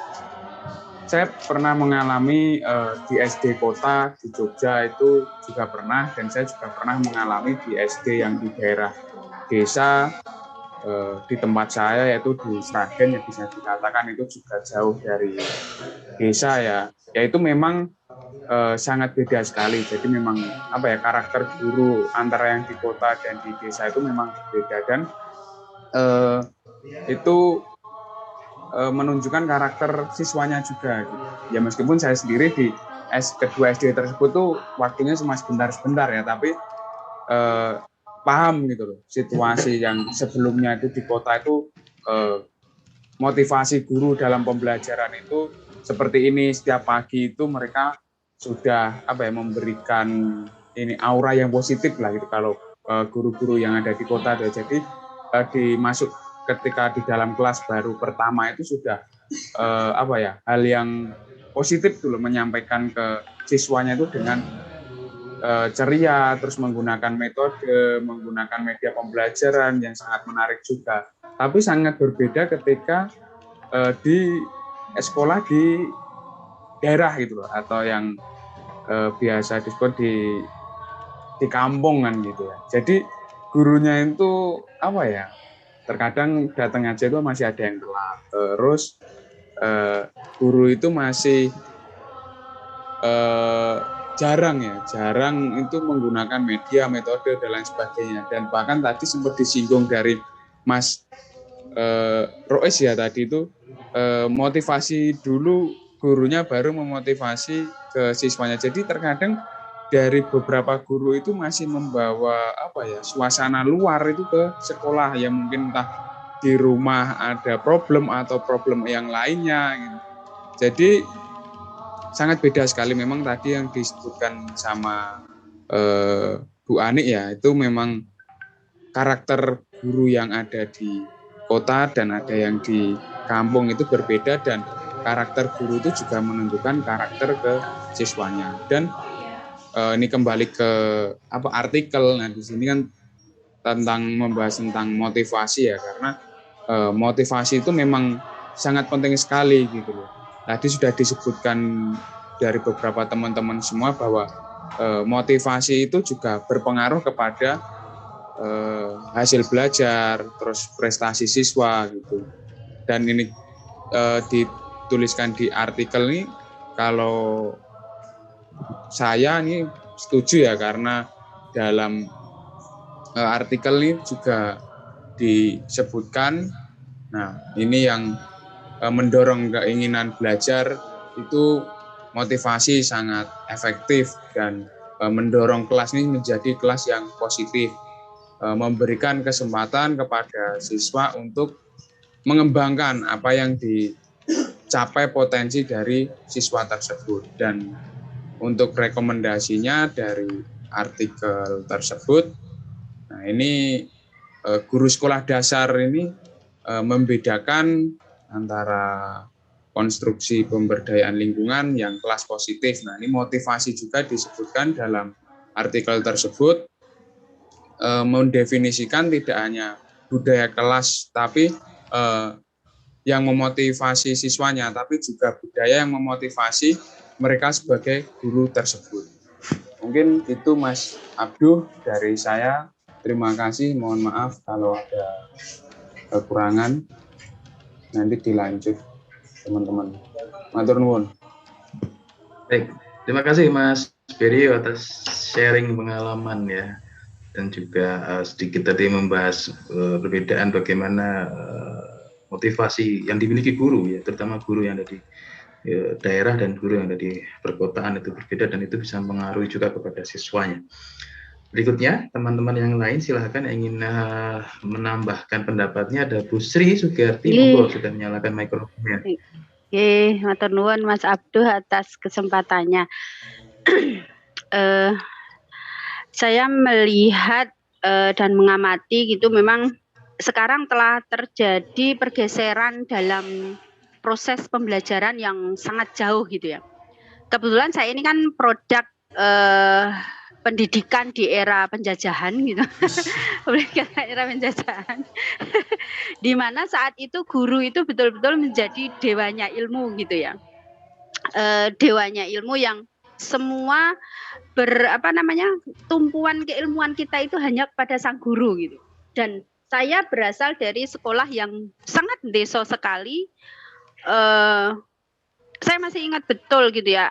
Saya pernah mengalami di SD kota di Jogja itu juga pernah, dan saya juga pernah mengalami di SD yang di daerah desa di tempat saya, yaitu di Sragen, yang bisa dikatakan itu juga jauh dari desa ya. Yaitu memang sangat beda sekali. Jadi memang karakter guru antara yang di kota dan di desa itu memang berbeda, dan itu menunjukkan karakter siswanya juga gitu. Ya meskipun saya sendiri di kedua SD tersebut tuh waktunya cuma sebentar-sebentar ya, tapi paham gitu loh situasi yang sebelumnya itu di kota itu, motivasi guru dalam pembelajaran itu seperti ini. Setiap pagi itu mereka sudah memberikan ini aura yang positif lah gitu kalau guru-guru yang ada di kota. Jadi dimasuk ketika di dalam kelas baru pertama itu sudah hal yang positif dulu, menyampaikan ke siswanya itu dengan ceria, terus menggunakan metode, menggunakan media pembelajaran yang sangat menarik juga. Tapi sangat berbeda ketika di sekolah di daerah gitu loh, atau yang biasa disebut di kampung kan gitu ya. Jadi gurunya itu terkadang datang aja itu masih ada yang telat. Terus guru itu masih jarang itu menggunakan media, metode dan lain sebagainya. Dan bahkan tadi sempat disinggung dari Mas Rois ya tadi itu motivasi dulu gurunya baru memotivasi ke siswanya. Jadi terkadang dari beberapa guru itu masih membawa suasana luar itu ke sekolah, yang mungkin entah di rumah ada problem atau problem yang lainnya gitu. Jadi sangat beda sekali memang tadi yang disebutkan sama Bu Ani ya, itu memang karakter guru yang ada di kota dan ada yang di kampung itu berbeda, dan karakter guru itu juga menentukan karakter ke siswanya. Dan ini kembali ke artikel. Nah di sini kan membahas tentang motivasi ya, karena motivasi itu memang sangat penting sekali gitu loh. Tadi sudah disebutkan dari beberapa teman-teman semua bahwa motivasi itu juga berpengaruh kepada hasil belajar, terus prestasi siswa gitu. Dan ini dituliskan di artikel ini, kalau saya ini setuju ya, karena dalam artikel ini juga disebutkan, nah ini yang mendorong keinginan belajar itu motivasi sangat efektif, dan mendorong kelas ini menjadi kelas yang positif, memberikan kesempatan kepada siswa untuk mengembangkan apa yang dicapai potensi dari siswa tersebut. Dan untuk rekomendasinya dari artikel tersebut, nah ini guru sekolah dasar ini membedakan antara konstruksi pemberdayaan lingkungan yang kelas positif. Nah ini motivasi juga disebutkan dalam artikel tersebut, mendefinisikan tidak hanya budaya kelas tapi yang memotivasi siswanya, tapi juga budaya yang memotivasi mereka sebagai guru tersebut. Mungkin itu Mas Abduh dari saya. Terima kasih, mohon maaf kalau ada kekurangan. Nanti dilanjut teman-teman. Matur nuwun. Baik, terima kasih Mas Berio atas sharing pengalaman ya, dan juga sedikit tadi membahas perbedaan bagaimana motivasi yang dimiliki guru ya, terutama guru yang ada di daerah dan guru yang ada di perkotaan itu berbeda, dan itu bisa mempengaruhi juga kepada siswanya. Berikutnya, teman-teman yang lain silahkan yang ingin menambahkan pendapatnya. Ada Bu Sri Sugiyarti, monggo, sudah menyalakan mikrofonnya. Oke, matur nuwun Mas Abduh atas kesempatannya. Saya melihat dan mengamati gitu, memang sekarang telah terjadi pergeseran dalam proses pembelajaran yang sangat jauh gitu ya. Kebetulan saya ini kan produk pendidikan di era penjajahan gitu. Pendidikan era penjajahan. Di mana saat itu guru itu betul-betul menjadi dewanya ilmu gitu ya. Dewanya ilmu yang semua tumpuan keilmuan kita itu hanya kepada sang guru gitu. Dan saya berasal dari sekolah yang sangat desa sekali. Saya masih ingat betul gitu ya,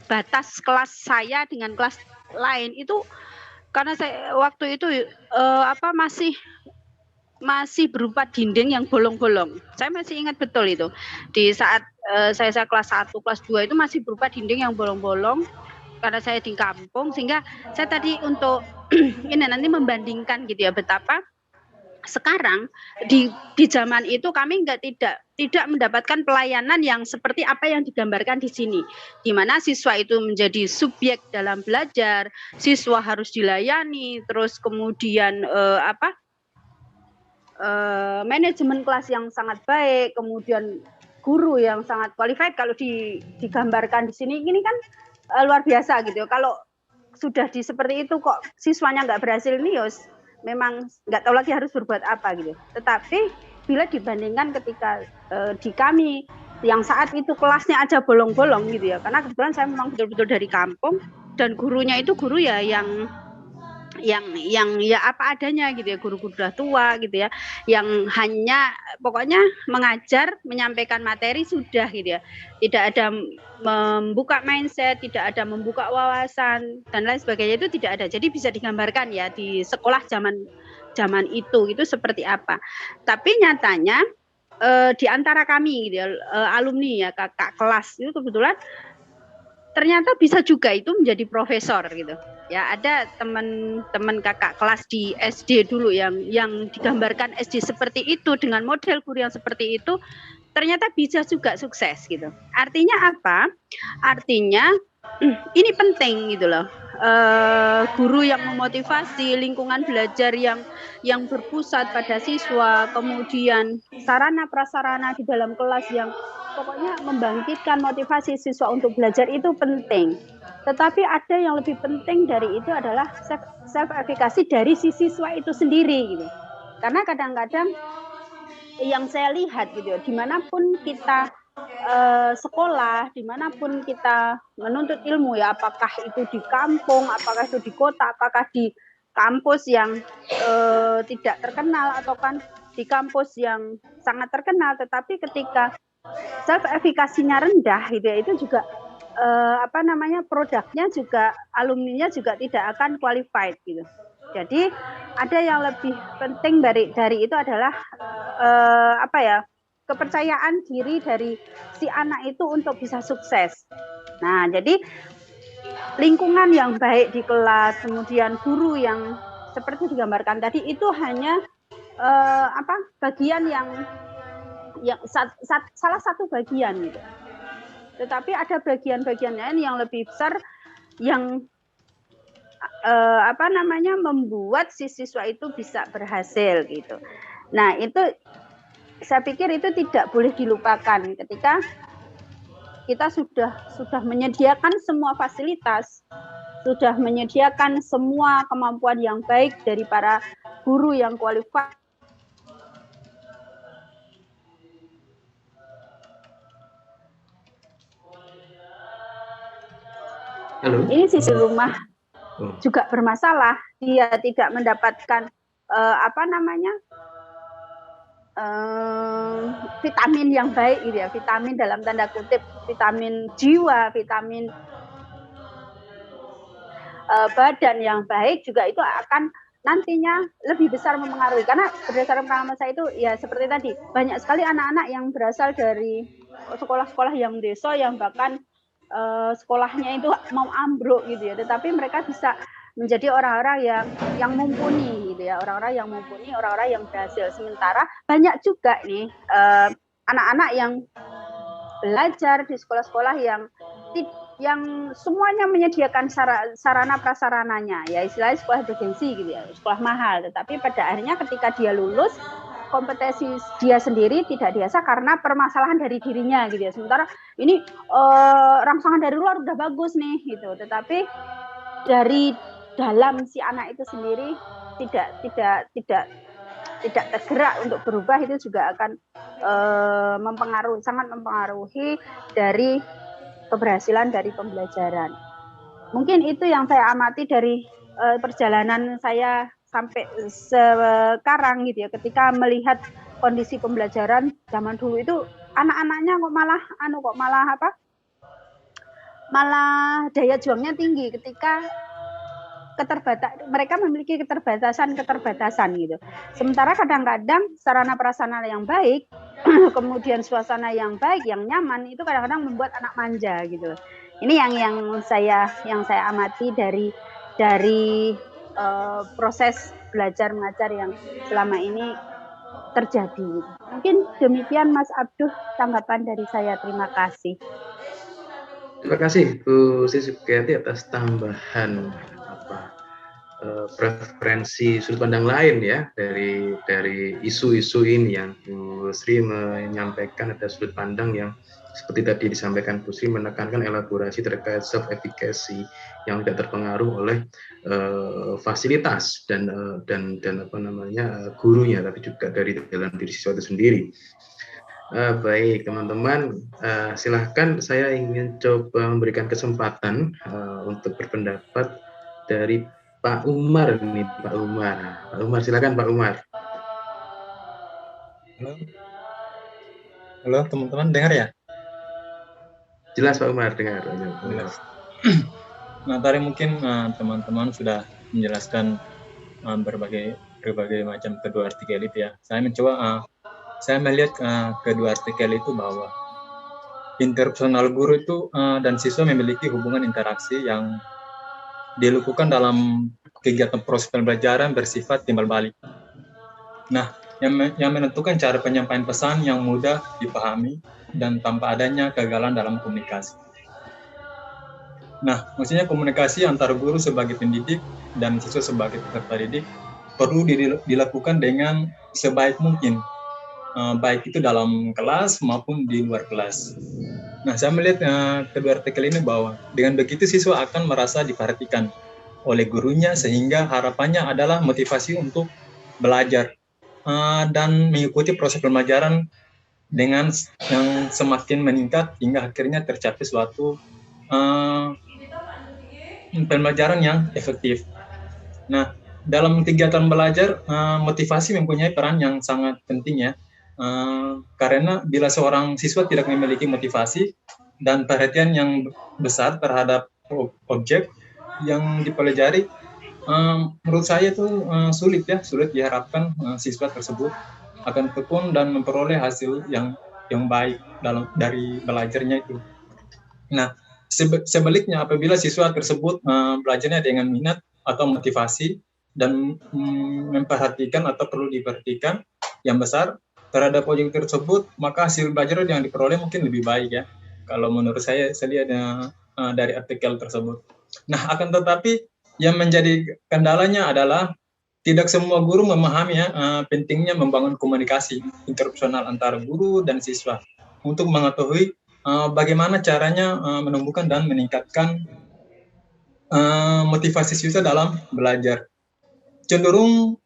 batas kelas saya dengan kelas lain itu, karena saya waktu itu masih berupa dinding yang bolong-bolong. Saya masih ingat betul itu. Di saat saya kelas 1, kelas 2 itu masih berupa dinding yang bolong-bolong, karena saya di kampung, sehingga saya tadi untuk ini nanti membandingkan gitu ya, betapa sekarang di zaman itu kami tidak mendapatkan pelayanan yang seperti apa yang digambarkan di sini, di mana siswa itu menjadi subjek dalam belajar, siswa harus dilayani, terus kemudian manajemen kelas yang sangat baik, kemudian guru yang sangat qualified. Kalau digambarkan di sini ini kan luar biasa gitu. Kalau sudah seperti itu kok siswanya nggak berhasil, ini yos memang nggak tahu lagi harus berbuat apa gitu. Tetapi bila dibandingkan ketika di kami yang saat itu kelasnya aja bolong-bolong gitu ya, karena kebetulan saya memang betul-betul dari kampung, dan gurunya itu guru ya yang yang ya apa adanya gitu ya, guru-guru sudah tua gitu ya, yang hanya pokoknya mengajar, menyampaikan materi sudah gitu ya, tidak ada membuka mindset, tidak ada membuka wawasan dan lain sebagainya, itu tidak ada. Jadi bisa digambarkan ya di sekolah zaman itu seperti apa. Tapi nyatanya di antara kami gitu ya, alumni ya, kakak kelas itu kebetulan ternyata bisa juga itu menjadi profesor gitu. Ya, ada teman-teman kakak kelas di SD dulu yang digambarkan SD seperti itu dengan model guru yang seperti itu, ternyata bisa juga sukses gitu. Artinya apa? Artinya ini penting gitu loh. Guru yang memotivasi, lingkungan belajar yang berpusat pada siswa, kemudian sarana prasarana di dalam kelas yang pokoknya membangkitkan motivasi siswa untuk belajar itu penting. Tetapi ada yang lebih penting dari itu adalah self efficacy dari si siswa itu sendiri gitu. Karena kadang-kadang yang saya lihat gitu ya, dimanapun kita sekolah, dimanapun kita menuntut ilmu ya, apakah itu di kampung, apakah itu di kota, apakah di kampus yang tidak terkenal atau kan di kampus yang sangat terkenal, tetapi ketika self effikasinya rendah gitu ya, itu juga produknya juga, alumninya juga tidak akan qualified gitu. Jadi ada yang lebih penting dari itu adalah kepercayaan diri dari si anak itu untuk bisa sukses. Nah, jadi lingkungan yang baik di kelas, kemudian guru yang seperti digambarkan tadi itu hanya bagian yang salah satu bagian gitu. Tetapi ada bagian-bagian lain yang lebih besar yang membuat si siswa itu bisa berhasil gitu. Nah, itu saya pikir itu tidak boleh dilupakan ketika kita sudah menyediakan semua fasilitas, sudah menyediakan semua kemampuan yang baik dari para guru yang qualified. Halo. Ini sisi rumah juga bermasalah, dia tidak mendapatkan vitamin yang baik gitu ya, vitamin dalam tanda kutip, vitamin jiwa, vitamin badan yang baik juga itu akan nantinya lebih besar mempengaruhi. Karena berdasarkan pengalaman saya itu ya seperti tadi, banyak sekali anak-anak yang berasal dari sekolah-sekolah yang desa yang bahkan sekolahnya itu mau ambruk gitu ya, tetapi mereka bisa menjadi orang-orang yang mumpuni gitu ya, orang-orang yang mumpuni, orang-orang yang berhasil. Sementara banyak juga nih anak-anak yang belajar di sekolah-sekolah yang semuanya menyediakan sarana prasarananya, ya istilahnya sekolah bergengsi gitu ya, sekolah mahal, tetapi pada akhirnya ketika dia lulus, kompetensi dia sendiri tidak biasa karena permasalahan dari dirinya gitu ya. Sementara ini rangsangan dari luar udah bagus nih gitu, tetapi dari dalam si anak itu sendiri tidak tergerak untuk berubah, itu juga akan sangat mempengaruhi dari keberhasilan dari pembelajaran. Mungkin itu yang saya amati dari perjalanan saya sampai sekarang gitu ya, ketika melihat kondisi pembelajaran zaman dulu itu anak-anaknya malah daya juangnya tinggi ketika mereka memiliki keterbatasan gitu. Sementara kadang-kadang sarana prasarana yang baik, kemudian suasana yang baik, yang nyaman, itu kadang-kadang membuat anak manja gitu. Ini yang saya amati dari proses belajar mengajar yang selama ini terjadi. Mungkin demikian Mas Abduh tanggapan dari saya. Terima kasih. Terima kasih Bu Sri Supriyati atas tambahan preferensi sudut pandang lain ya dari isu-isu ini yang Bu Sri menyampaikan. Ada sudut pandang yang seperti tadi disampaikan Bu Sri, menekankan elaborasi terkait self efficacy yang tidak terpengaruh oleh fasilitas dan gurunya, tapi juga dari dalam diri siswa itu sendiri. Baik teman-teman, silahkan, saya ingin coba memberikan kesempatan untuk berpendapat dari Pak Umar nih, Pak Umar. Pak Umar, silakan Pak Umar. Halo teman-teman, dengar ya? Jelas Pak Umar, dengar. Jelas. Nah, tadi mungkin teman-teman sudah menjelaskan berbagai macam kedua artikel itu ya. Saya mencoba, saya melihat kedua artikel itu bahwa interpersonal guru itu dan siswa memiliki hubungan interaksi yang dilakukan dalam kegiatan proses pembelajaran bersifat timbal balik. Nah, yang menentukan cara penyampaian pesan yang mudah dipahami dan tanpa adanya kegagalan dalam komunikasi. Nah, maksudnya komunikasi antara guru sebagai pendidik dan siswa sebagai peserta didik perlu dilakukan dengan sebaik mungkin, baik itu dalam kelas maupun di luar kelas. Nah, saya melihat kedua artikel ini bahwa dengan begitu siswa akan merasa diperhatikan oleh gurunya sehingga harapannya adalah motivasi untuk belajar dan mengikuti proses pembelajaran dengan yang semakin meningkat hingga akhirnya tercapai suatu pembelajaran yang efektif. Nah, dalam kegiatan belajar, motivasi mempunyai peran yang sangat penting ya. Karena bila seorang siswa tidak memiliki motivasi dan perhatian yang besar terhadap objek yang dipelajari, menurut saya itu sulit diharapkan siswa tersebut akan tekun dan memperoleh hasil yang baik dari belajarnya itu. Nah, sebaliknya apabila siswa tersebut belajarnya dengan minat atau motivasi dan memperhatikan atau perlu diperhatikan yang besar terhadap objek tersebut, maka hasil belajar yang diperoleh mungkin lebih baik ya. Kalau menurut saya lihat dari artikel tersebut. Nah, akan tetapi yang menjadi kendalanya adalah tidak semua guru memahami pentingnya membangun komunikasi interpersonal antara guru dan siswa untuk mengetahui bagaimana caranya menumbuhkan dan meningkatkan motivasi siswa dalam belajar. Cenderung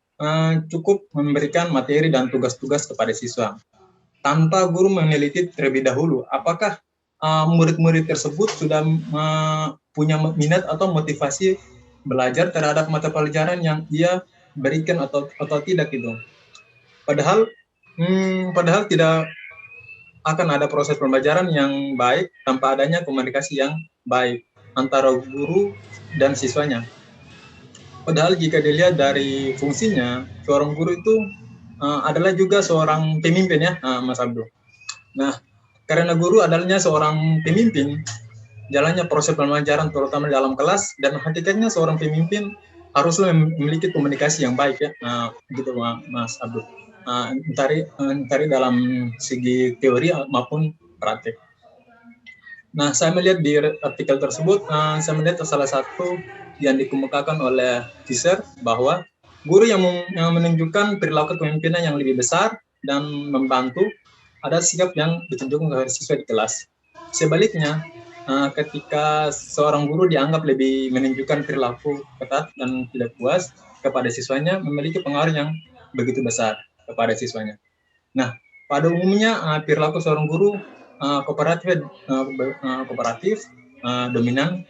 cukup memberikan materi dan tugas-tugas kepada siswa tanpa guru meneliti terlebih dahulu apakah murid-murid tersebut sudah punya minat atau motivasi belajar terhadap mata pelajaran yang ia berikan atau tidak itu. Padahal tidak akan ada proses pembelajaran yang baik tanpa adanya komunikasi yang baik antara guru dan siswanya. Padahal jika dilihat dari fungsinya, seorang guru itu adalah juga seorang pemimpin ya, Mas Abdul. Nah, karena guru adanya seorang pemimpin, jalannya proses pembelajaran terutama dalam kelas, dan hakikatnya seorang pemimpin haruslah memiliki komunikasi yang baik ya, gitu Mas Abdul. Entari dalam segi teori maupun praktik. Nah, saya melihat di artikel tersebut, saya melihat salah satu yang dikemukakan oleh Fisher bahwa guru yang menunjukkan perilaku kepemimpinan yang lebih besar dan membantu ada sikap yang ditunjukkan kepada siswa di kelas. Sebaliknya, ketika seorang guru dianggap lebih menunjukkan perilaku ketat dan tidak puas kepada siswanya, memiliki pengaruh yang begitu besar kepada siswanya. Nah, pada umumnya perilaku seorang guru kooperatif, dominan,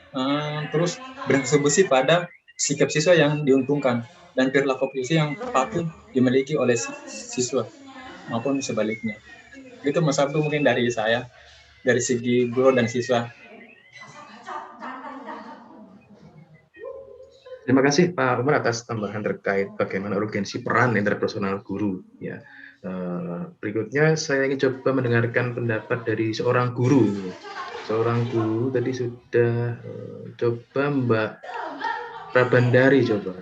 terus berkontribusi pada sikap siswa yang diuntungkan dan perilaku siswa yang patut dimiliki oleh siswa maupun sebaliknya. Itu Mas Abdul mungkin dari saya, dari segi guru dan siswa. Terima kasih Pak Umar atas tambahan terkait bagaimana urgensi peran interpersonal guru. Ya, berikutnya saya ingin coba mendengarkan pendapat dari seorang guru. Seorang guru tadi sudah coba Mbak Prabandari coba.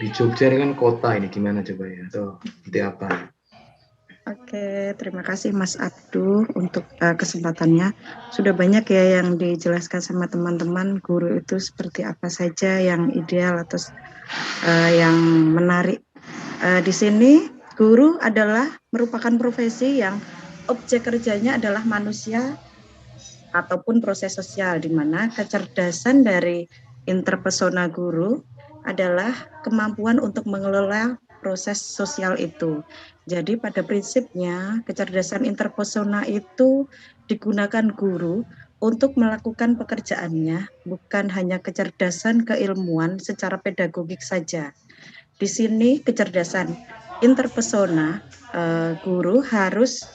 Di Jogja dengan kota ini gimana coba ya, atau seperti apa? Oke, terima kasih Mas Abdul untuk kesempatannya. Sudah banyak ya yang dijelaskan sama teman-teman, guru itu seperti apa saja yang ideal atau yang menarik. Di sini guru adalah merupakan profesi yang objek kerjanya adalah manusia ataupun proses sosial, di mana kecerdasan dari interpersona guru adalah kemampuan untuk mengelola proses sosial itu. Jadi pada prinsipnya kecerdasan interpersona itu digunakan guru untuk melakukan pekerjaannya, bukan hanya kecerdasan keilmuan secara pedagogik saja. Di sini kecerdasan interpersona, guru harus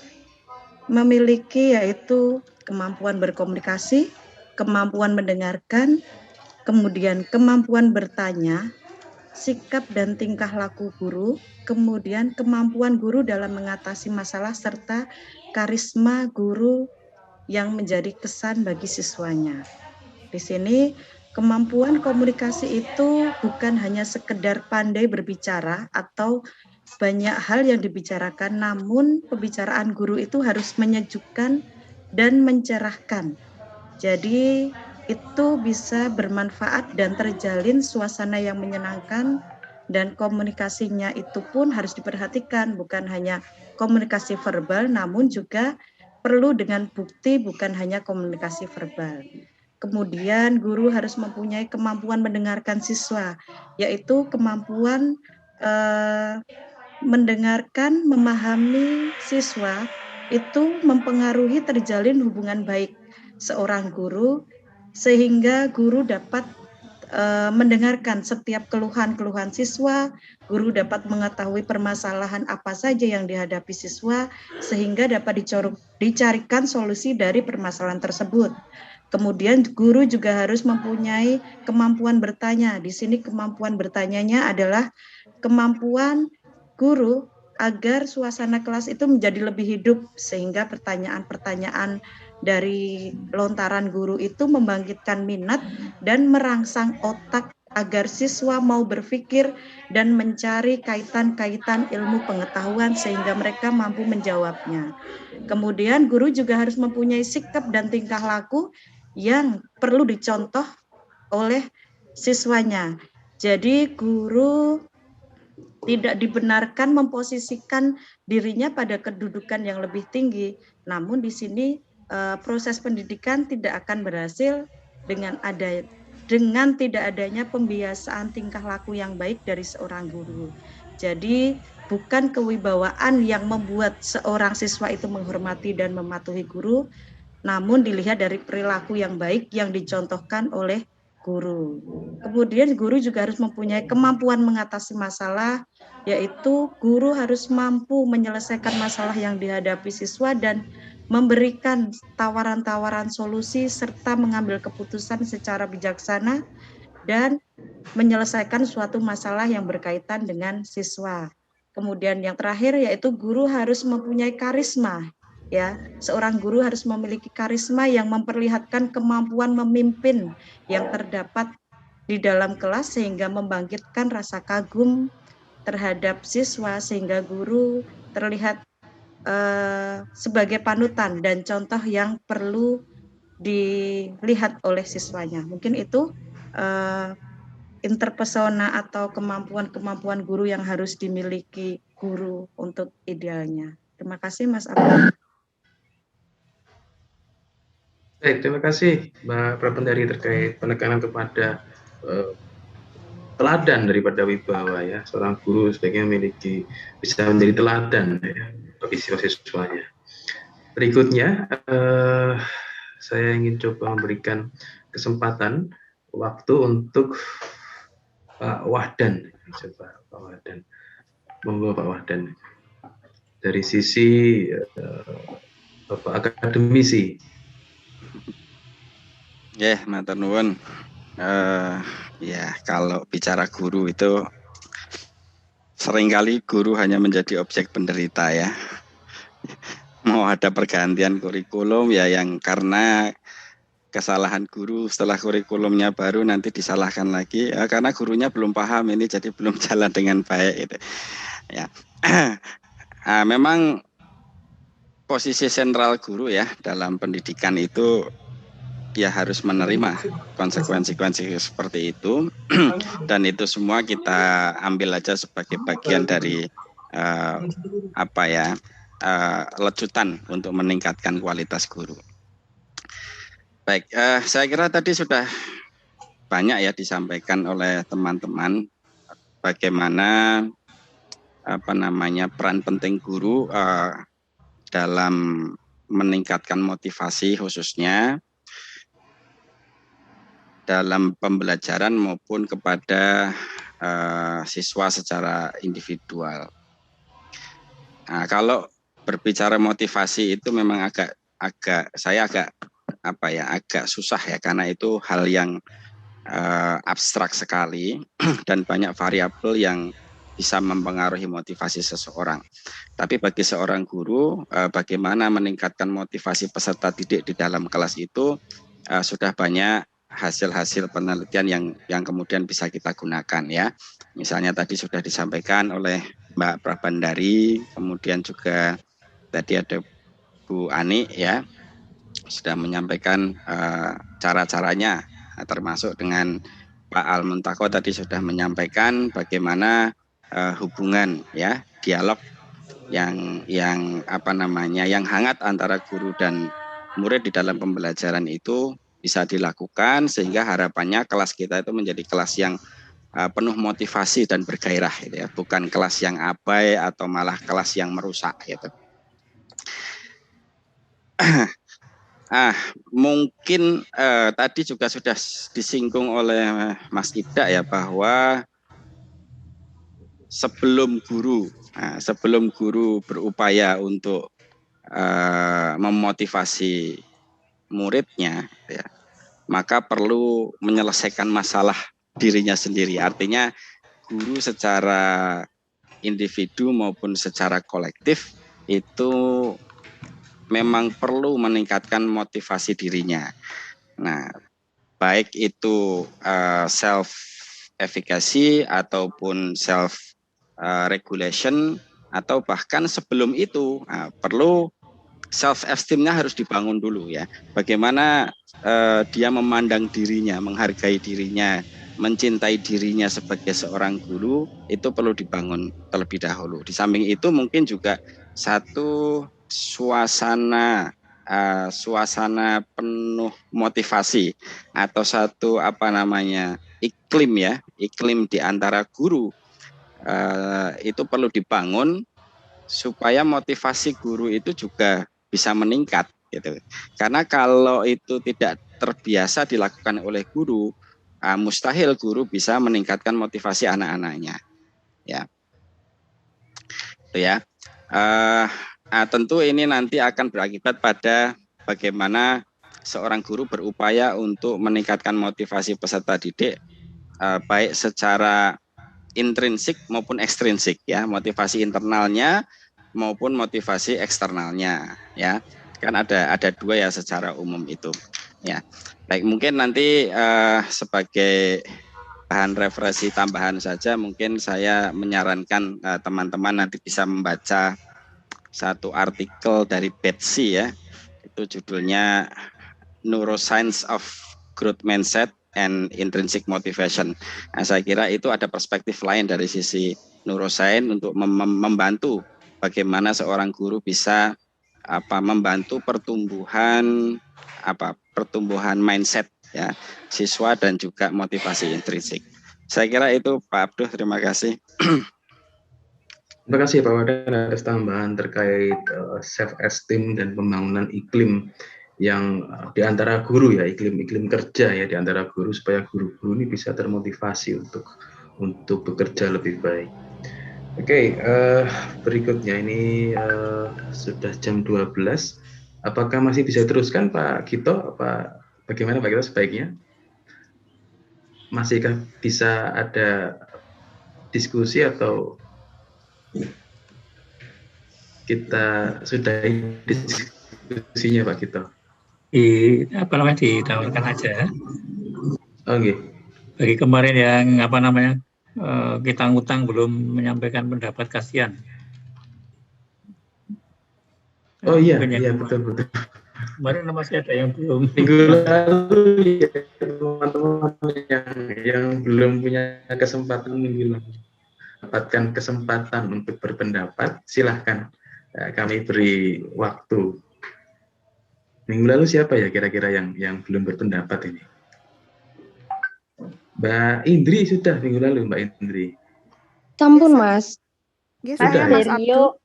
memiliki yaitu kemampuan berkomunikasi, kemampuan mendengarkan, kemudian kemampuan bertanya, sikap dan tingkah laku guru, kemudian kemampuan guru dalam mengatasi masalah, serta karisma guru yang menjadi kesan bagi siswanya. Di sini kemampuan komunikasi itu bukan hanya sekedar pandai berbicara atau banyak hal yang dibicarakan, namun pembicaraan guru itu harus menyejukkan dan mencerahkan. Jadi itu bisa bermanfaat dan terjalin suasana yang menyenangkan, dan komunikasinya itu pun harus diperhatikan, bukan hanya komunikasi verbal namun juga perlu dengan bukti, bukan hanya komunikasi verbal. Kemudian guru harus mempunyai kemampuan mendengarkan siswa, yaitu kemampuan mendengarkan, memahami siswa itu mempengaruhi terjalin hubungan baik seorang guru, sehingga guru dapat mendengarkan setiap keluhan-keluhan siswa, guru dapat mengetahui permasalahan apa saja yang dihadapi siswa, sehingga dapat dicarikan solusi dari permasalahan tersebut. Kemudian guru juga harus mempunyai kemampuan bertanya. Di sini kemampuan bertanyanya adalah kemampuan guru agar suasana kelas itu menjadi lebih hidup, sehingga pertanyaan-pertanyaan dari lontaran guru itu membangkitkan minat dan merangsang otak agar siswa mau berpikir dan mencari kaitan-kaitan ilmu pengetahuan sehingga mereka mampu menjawabnya. Kemudian guru juga harus mempunyai sikap dan tingkah laku yang perlu dicontoh oleh siswanya. Jadi guru tidak dibenarkan memposisikan dirinya pada kedudukan yang lebih tinggi, namun di sini proses pendidikan tidak akan berhasil dengan tidak adanya pembiasaan tingkah laku yang baik dari seorang guru. Jadi bukan kewibawaan yang membuat seorang siswa itu menghormati dan mematuhi guru, namun dilihat dari perilaku yang baik yang dicontohkan oleh guru. Kemudian guru juga harus mempunyai kemampuan mengatasi masalah, yaitu guru harus mampu menyelesaikan masalah yang dihadapi siswa dan memberikan tawaran-tawaran solusi serta mengambil keputusan secara bijaksana dan menyelesaikan suatu masalah yang berkaitan dengan siswa. Kemudian yang terakhir yaitu guru harus mempunyai karisma. Ya, seorang guru harus memiliki karisma yang memperlihatkan kemampuan memimpin yang terdapat di dalam kelas sehingga membangkitkan rasa kagum terhadap siswa, sehingga guru terlihat sebagai panutan dan contoh yang perlu dilihat oleh siswanya. Mungkin itu interpersona atau kemampuan-kemampuan guru yang harus dimiliki guru untuk idealnya. Terima kasih Mas Abdul. Baik, terima kasih Mbak Prabendari terkait penekanan kepada teladan daripada wibawa ya. Seorang guru sebaiknya bisa menjadi teladan ya bagi siswa-siswanya. Berikutnya saya ingin coba memberikan kesempatan waktu untuk Pak Wahdan. Coba Pak Wahdan. Monggo Pak Wahdan. Dari sisi akademisi. Ya, matur nuwun. Ya, kalau bicara guru itu seringkali guru hanya menjadi objek penderita ya. Mau ada pergantian kurikulum ya yang karena kesalahan guru setelah kurikulumnya baru nanti disalahkan lagi ya, karena gurunya belum paham ini jadi belum jalan dengan baik gitu. Ya. Memang posisi sentral guru ya dalam pendidikan itu ya harus menerima konsekuensi-konsekuensi seperti itu dan itu semua kita ambil aja sebagai bagian dari lecutan untuk meningkatkan kualitas guru. Baik, saya kira tadi sudah banyak ya disampaikan oleh teman-teman bagaimana peran penting guru dalam meningkatkan motivasi khususnya. dalam pembelajaran maupun kepada siswa secara individual. Nah, kalau berbicara motivasi itu memang agak susah ya, karena itu hal yang abstrak sekali dan banyak variabel yang bisa mempengaruhi motivasi seseorang. Tapi bagi seorang guru, bagaimana meningkatkan motivasi peserta didik di dalam kelas itu sudah banyak hasil-hasil penelitian yang kemudian bisa kita gunakan ya. Misalnya tadi sudah disampaikan oleh Mbak Prabandari, kemudian juga tadi ada Bu Ani ya, sudah menyampaikan cara-caranya, termasuk dengan Pak Al-Muntaqo tadi sudah menyampaikan bagaimana hubungan ya, dialog yang hangat antara guru dan murid di dalam pembelajaran itu bisa dilakukan, sehingga harapannya kelas kita itu menjadi kelas yang penuh motivasi dan bergairah gitu ya, bukan kelas yang abai atau malah kelas yang merusak gitu. Mungkin tadi juga sudah disinggung oleh Mas Ida ya, bahwa sebelum guru berupaya untuk memotivasi muridnya ya, maka perlu menyelesaikan masalah dirinya sendiri. Artinya guru secara individu maupun secara kolektif itu memang perlu meningkatkan motivasi dirinya. Nah, baik itu self efficacy ataupun self regulation, atau bahkan sebelum itu perlu self esteemnya harus dibangun dulu ya. Bagaimana dia memandang dirinya, menghargai dirinya, mencintai dirinya sebagai seorang guru, itu perlu dibangun terlebih dahulu. Di samping itu mungkin juga satu suasana penuh motivasi atau satu iklim di antara guru itu perlu dibangun supaya motivasi guru itu juga bisa meningkat gitu. Karena kalau itu tidak terbiasa dilakukan oleh guru, mustahil guru bisa meningkatkan motivasi anak-anaknya. Ya. Itu ya. Tentu ini nanti akan berakibat pada bagaimana seorang guru berupaya untuk meningkatkan motivasi peserta didik, baik secara intrinsik maupun ekstrinsik ya, motivasi internalnya maupun motivasi eksternalnya ya. Kan ada dua ya secara umum itu ya. Baik, mungkin nanti sebagai bahan referensi tambahan saja, mungkin saya menyarankan teman-teman nanti bisa membaca satu artikel dari Betsy ya, itu judulnya Neuroscience of Growth Mindset and Intrinsic Motivation. Nah, saya kira itu ada perspektif lain dari sisi neuroscience untuk membantu bagaimana seorang guru bisa membantu pertumbuhan mindset ya siswa dan juga motivasi intrinsik. Saya kira itu Pak Abduh, terima kasih. Terima kasih Pak Wadan atas tambahan terkait self esteem dan pembangunan iklim yang di antara guru ya, iklim kerja ya di antara guru, supaya guru-guru ini bisa termotivasi untuk bekerja lebih baik. Oke, berikutnya ini sudah jam 12. Apakah masih bisa teruskan Pak Gito? Bagaimana Pak Gito sebaiknya? Masihkah bisa ada diskusi atau kita sudahi diskusinya Pak Gito? Ditawarkan aja. Oke. Bagi kemarin yang kita ngutang belum menyampaikan pendapat, kasihan. Oh iya betul. Kemarin masih ada yang belum. Minggu lalu ya, teman-teman yang belum punya kesempatan mendapatkan kesempatan untuk berpendapat, silahkan kami beri waktu. Minggu lalu siapa ya kira-kira yang belum berpendapat ini? Mbak Indri sudah minggu lalu, Mbak Indri. Sampun Mas. Sudah. Mas Derio.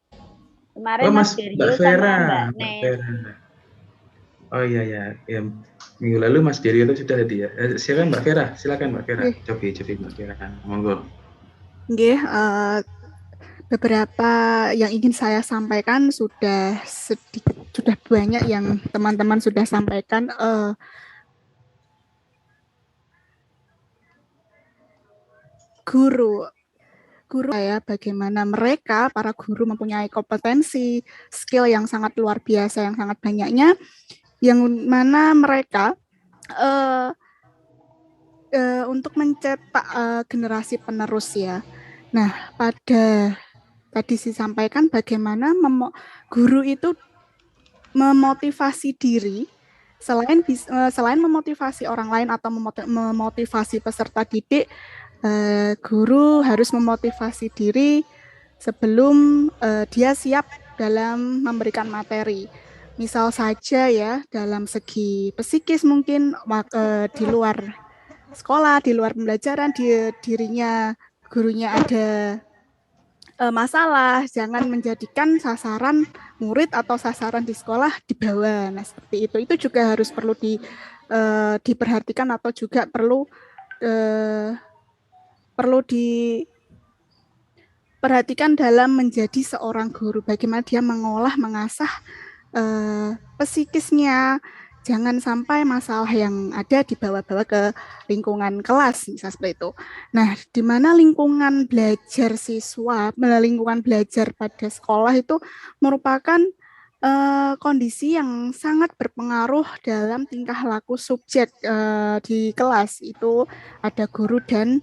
Kemarin Mas Derio Mbak Vera. sama Mbak Mbak Vera. Oh iya ya. Minggu lalu Mas Derio itu sudah hadir. Silakan Mbak Vera, Cobi Mbak Vera, monggo. Nggih, beberapa yang ingin saya sampaikan sudah banyak yang teman-teman sudah sampaikan. Guru ya, bagaimana mereka para guru mempunyai kompetensi, skill yang sangat luar biasa, yang sangat banyaknya, yang mana mereka untuk mencetak generasi penerus ya. Nah, pada tadi disampaikan bagaimana guru itu memotivasi diri selain memotivasi orang lain atau memotivasi peserta didik, guru harus memotivasi diri sebelum dia siap dalam memberikan materi. Misal saja ya, dalam segi psikis mungkin di luar sekolah, di luar pembelajaran, gurunya ada masalah, jangan menjadikan sasaran murid atau sasaran di sekolah di bawah. Nah, seperti itu. Itu juga harus perlu diperhatikan atau juga perlu diperhatikan dalam menjadi seorang guru. Bagaimana dia mengasah psikisnya. Jangan sampai masalah yang ada dibawa-bawa ke lingkungan kelas, misalnya seperti itu. Nah, di mana lingkungan belajar siswa, lingkungan belajar pada sekolah itu merupakan kondisi yang sangat berpengaruh dalam tingkah laku subjek di kelas. Itu ada guru dan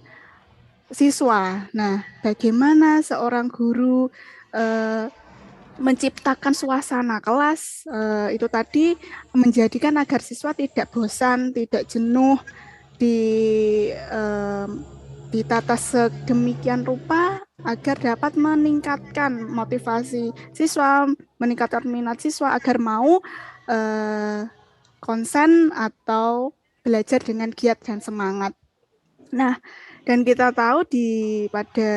siswa. Nah, bagaimana seorang guru menciptakan suasana kelas itu tadi menjadikan agar siswa tidak bosan, tidak jenuh, ditata sedemikian rupa agar dapat meningkatkan motivasi siswa, meningkatkan minat siswa agar mau konsen atau belajar dengan giat dan semangat. Nah, dan kita tahu pada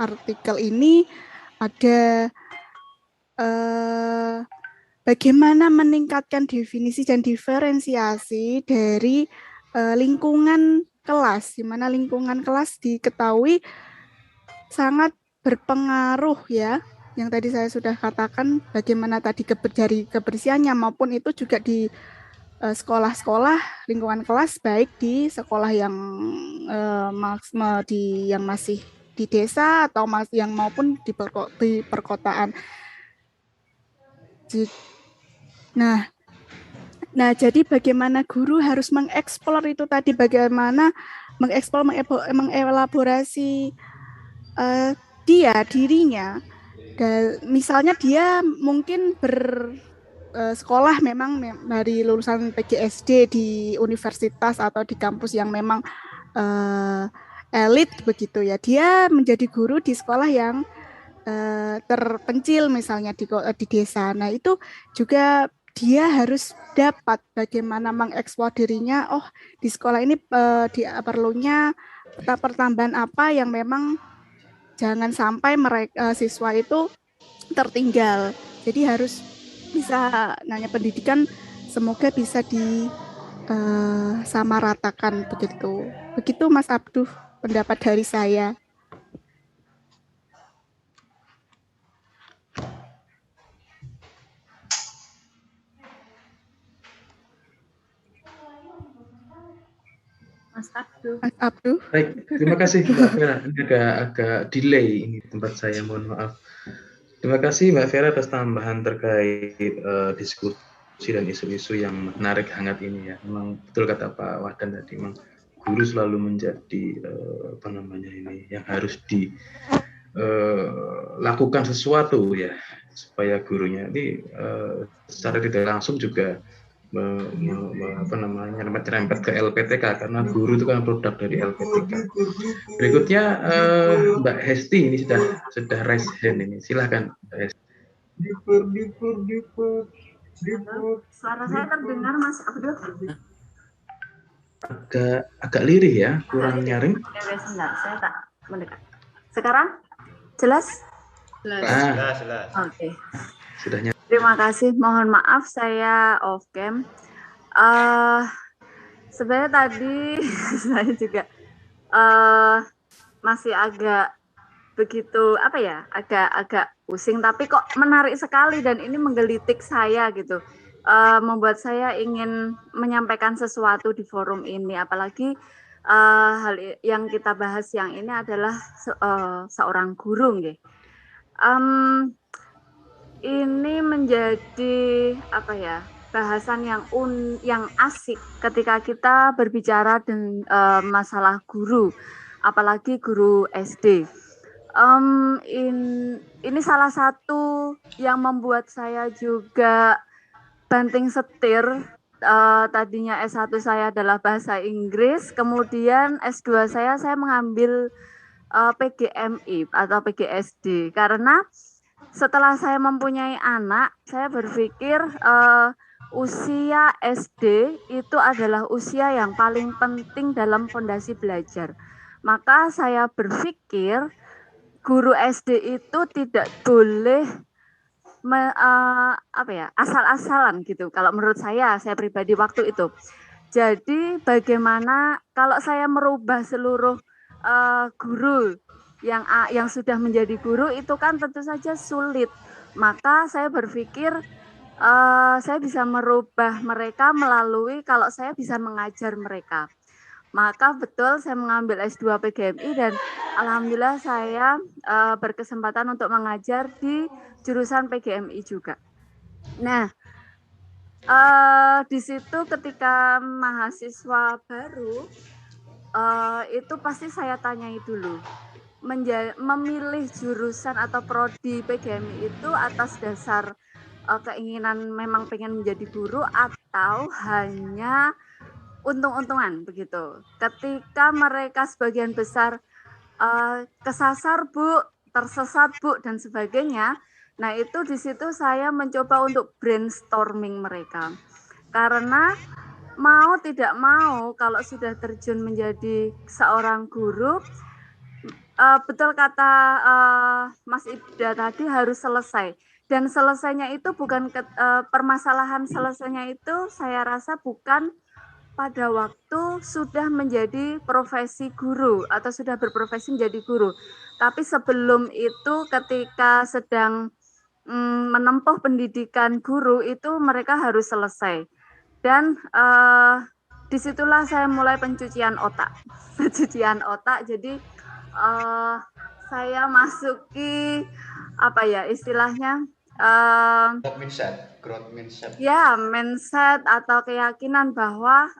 artikel ini ada bagaimana meningkatkan definisi dan diferensiasi dari lingkungan kelas, di mana lingkungan kelas diketahui sangat berpengaruh ya, yang tadi saya sudah katakan bagaimana tadi dari kebersihannya maupun itu juga di sekolah-sekolah lingkungan kelas, baik di sekolah yang masih di desa atau yang maupun di perkotaan. Nah, jadi bagaimana guru harus mengeksplor itu tadi, bagaimana mengelaborasi dirinya. Dan misalnya dia mungkin sekolah memang dari lulusan PGSD di universitas atau di kampus yang memang elit begitu ya, dia menjadi guru di sekolah yang terpencil misalnya di desa. Nah, itu juga dia harus dapat bagaimana mengeksplor dirinya. Oh, di sekolah ini perlunya pertambahan apa yang memang jangan sampai siswa itu tertinggal. Jadi harus bisa pendidikan semoga bisa disamaratakan begitu. Begitu Mas Abduh pendapat dari saya. Mas Abduh. Baik, terima kasih Mbak Vera. Ini agak delay ini tempat saya, mohon maaf. Terima kasih Mbak Vera atas tambahan terkait diskusi dan isu-isu yang menarik hangat ini ya. Memang betul kata Pak Wahdan tadi, memang guru selalu menjadi yang harus dilakukan sesuatu ya, supaya gurunya ini secara tidak langsung juga nyerempet ke LPTK, karena guru itu kan produk dari LPTK. Berikutnya Mbak Hesti ini sudah raise hand ini, silahkan Mbak Hesti. Suara saya terdengar Mas Abdul? Agak lirih ya, kurang nyaring. Sebentar, saya tak mendekat. Sekarang jelas? Jelas. Oke. Sudah nyaring. Terima kasih. Mohon maaf saya off cam. Sebenarnya tadi saya juga masih agak begitu agak pusing, tapi kok menarik sekali dan ini menggelitik saya gitu. Membuat saya ingin menyampaikan sesuatu di forum ini, apalagi hal yang kita bahas yang ini adalah seorang guru nggih. Ini menjadi bahasan yang asik ketika kita berbicara dengan masalah guru, apalagi guru SD. Ini salah satu yang membuat saya juga banting setir. Tadinya S1 saya adalah bahasa Inggris, kemudian S2 saya mengambil PGMI atau PGSD karena setelah saya mempunyai anak, saya berpikir usia SD itu adalah usia yang paling penting dalam fondasi belajar. Maka saya berpikir guru SD itu tidak boleh asal-asalan gitu. Kalau menurut saya pribadi waktu itu. Jadi bagaimana kalau saya merubah seluruh guru yang sudah menjadi guru itu kan tentu saja sulit. Maka saya berpikir saya bisa merubah mereka melalui kalau saya bisa mengajar mereka. Maka betul saya mengambil S2 PGMI dan alhamdulillah saya berkesempatan untuk mengajar di jurusan PGMI juga. Nah, di situ ketika mahasiswa baru itu pasti saya tanyai dulu. Memilih jurusan atau prodi PGMI itu atas dasar keinginan memang pengen menjadi guru atau hanya untung-untungan begitu. Ketika mereka sebagian besar kesasar Bu, tersesat Bu dan sebagainya, nah itu di situ saya mencoba untuk brainstorming mereka. Karena mau tidak mau kalau sudah terjun menjadi seorang guru, betul kata Mas Ibda tadi harus selesai. Dan selesainya itu bukan permasalahan selesainya itu saya rasa bukan pada waktu sudah menjadi profesi guru atau sudah berprofesi menjadi guru. Tapi sebelum itu ketika sedang menempuh pendidikan guru itu mereka harus selesai. Dan disitulah saya mulai pencucian otak. Pencucian otak, jadi saya masuki istilahnya growth mindset. Ya, mindset atau keyakinan bahwa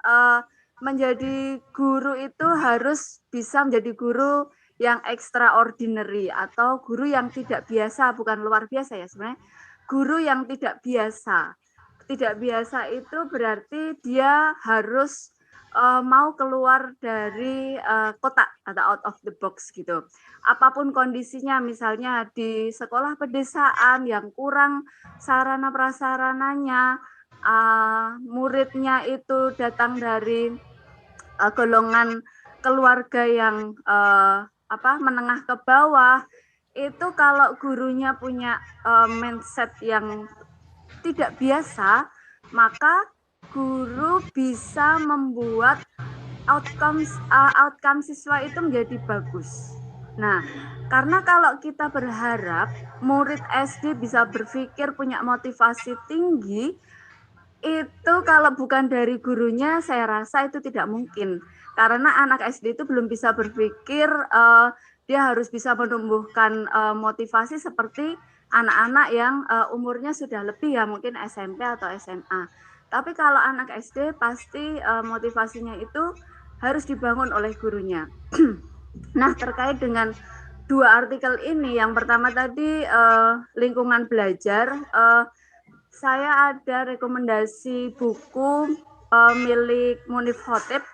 menjadi guru itu harus bisa menjadi guru yang extraordinary atau guru yang tidak biasa, bukan luar biasa ya sebenarnya. Guru yang tidak biasa. Tidak biasa itu berarti dia harus mau keluar dari kotak atau out of the box gitu. Apapun kondisinya, misalnya di sekolah pedesaan yang kurang sarana prasarananya, muridnya itu datang dari golongan keluarga yang menengah ke bawah, itu kalau gurunya punya mindset yang tidak biasa, maka guru bisa membuat outcome siswa itu menjadi bagus. Nah, karena kalau kita berharap murid SD bisa berpikir punya motivasi tinggi, itu kalau bukan dari gurunya saya rasa itu tidak mungkin. Karena anak SD itu belum bisa berpikir dia harus bisa menumbuhkan motivasi seperti anak-anak yang umurnya sudah lebih ya, mungkin SMP atau SMA. Tapi kalau anak SD pasti motivasinya itu harus dibangun oleh gurunya. Nah, terkait dengan dua artikel ini, yang pertama tadi lingkungan belajar, saya ada rekomendasi buku milik Munif Khotib,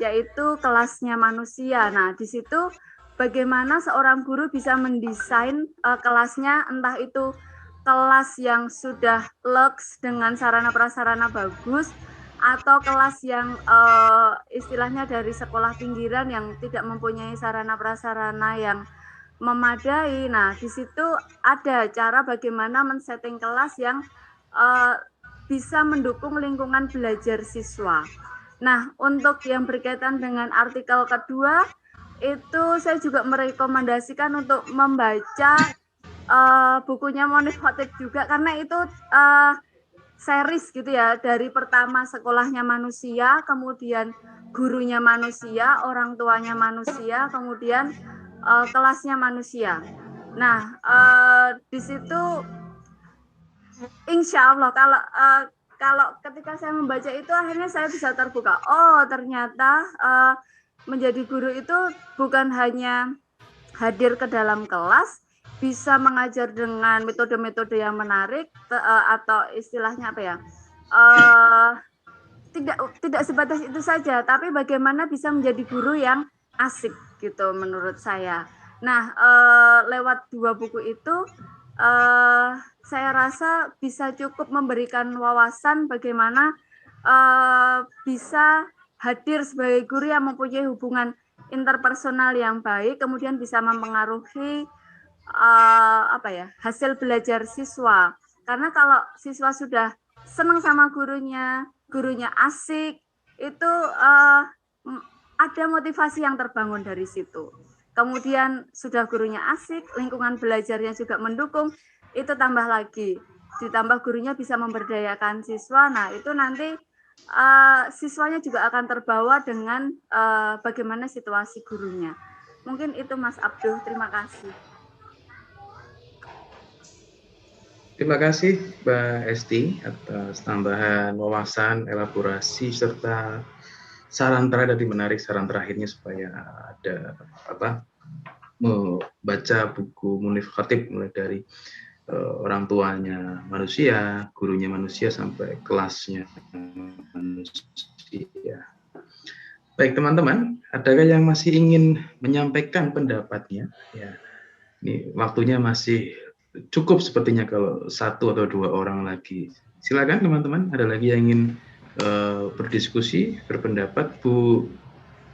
yaitu Kelasnya Manusia. Nah, di situ bagaimana seorang guru bisa mendesain kelasnya, entah itu kelas yang sudah lux dengan sarana prasarana bagus, atau kelas yang istilahnya dari sekolah pinggiran yang tidak mempunyai sarana prasarana yang memadai. Nah, di situ ada cara bagaimana men-setting kelas yang bisa mendukung lingkungan belajar siswa. Nah, untuk yang berkaitan dengan artikel kedua, itu saya juga merekomendasikan untuk membaca bukunya Monif Khotib juga, karena itu series gitu ya, dari pertama sekolahnya manusia, kemudian gurunya manusia, orang tuanya manusia, kemudian kelasnya manusia. Nah, di situ insya Allah kalau ketika saya membaca itu akhirnya saya bisa terbuka. Oh, ternyata menjadi guru itu bukan hanya hadir ke dalam kelas, bisa mengajar dengan metode-metode yang menarik atau istilahnya apa ya? Tidak sebatas itu saja, tapi bagaimana bisa menjadi guru yang asik gitu menurut saya. Nah, lewat 2 buku itu saya rasa bisa cukup memberikan wawasan bagaimana bisa hadir sebagai guru yang mempunyai hubungan interpersonal yang baik, kemudian bisa mempengaruhi hasil belajar siswa. Karena kalau siswa sudah senang sama gurunya asik, itu ada motivasi yang terbangun dari situ. Kemudian sudah gurunya asik, lingkungan belajarnya juga mendukung, itu tambah lagi. Ditambah gurunya bisa memberdayakan siswa, nah itu nanti siswanya juga akan terbawa dengan bagaimana situasi gurunya. Mungkin itu Mas Abduh, terima kasih. Terima kasih Mbak Esti atas tambahan wawasan, elaborasi, serta saran terakhir menarik, saran terakhirnya supaya ada membaca buku Monif Khotib mulai dari orang tuanya manusia, gurunya manusia, sampai kelasnya manusia. Baik teman-teman, adakah yang masih ingin menyampaikan pendapatnya? Ya, ini waktunya masih cukup sepertinya kalau 1 atau 2 orang lagi. Silakan teman-teman, ada lagi yang ingin berdiskusi, berpendapat? Bu,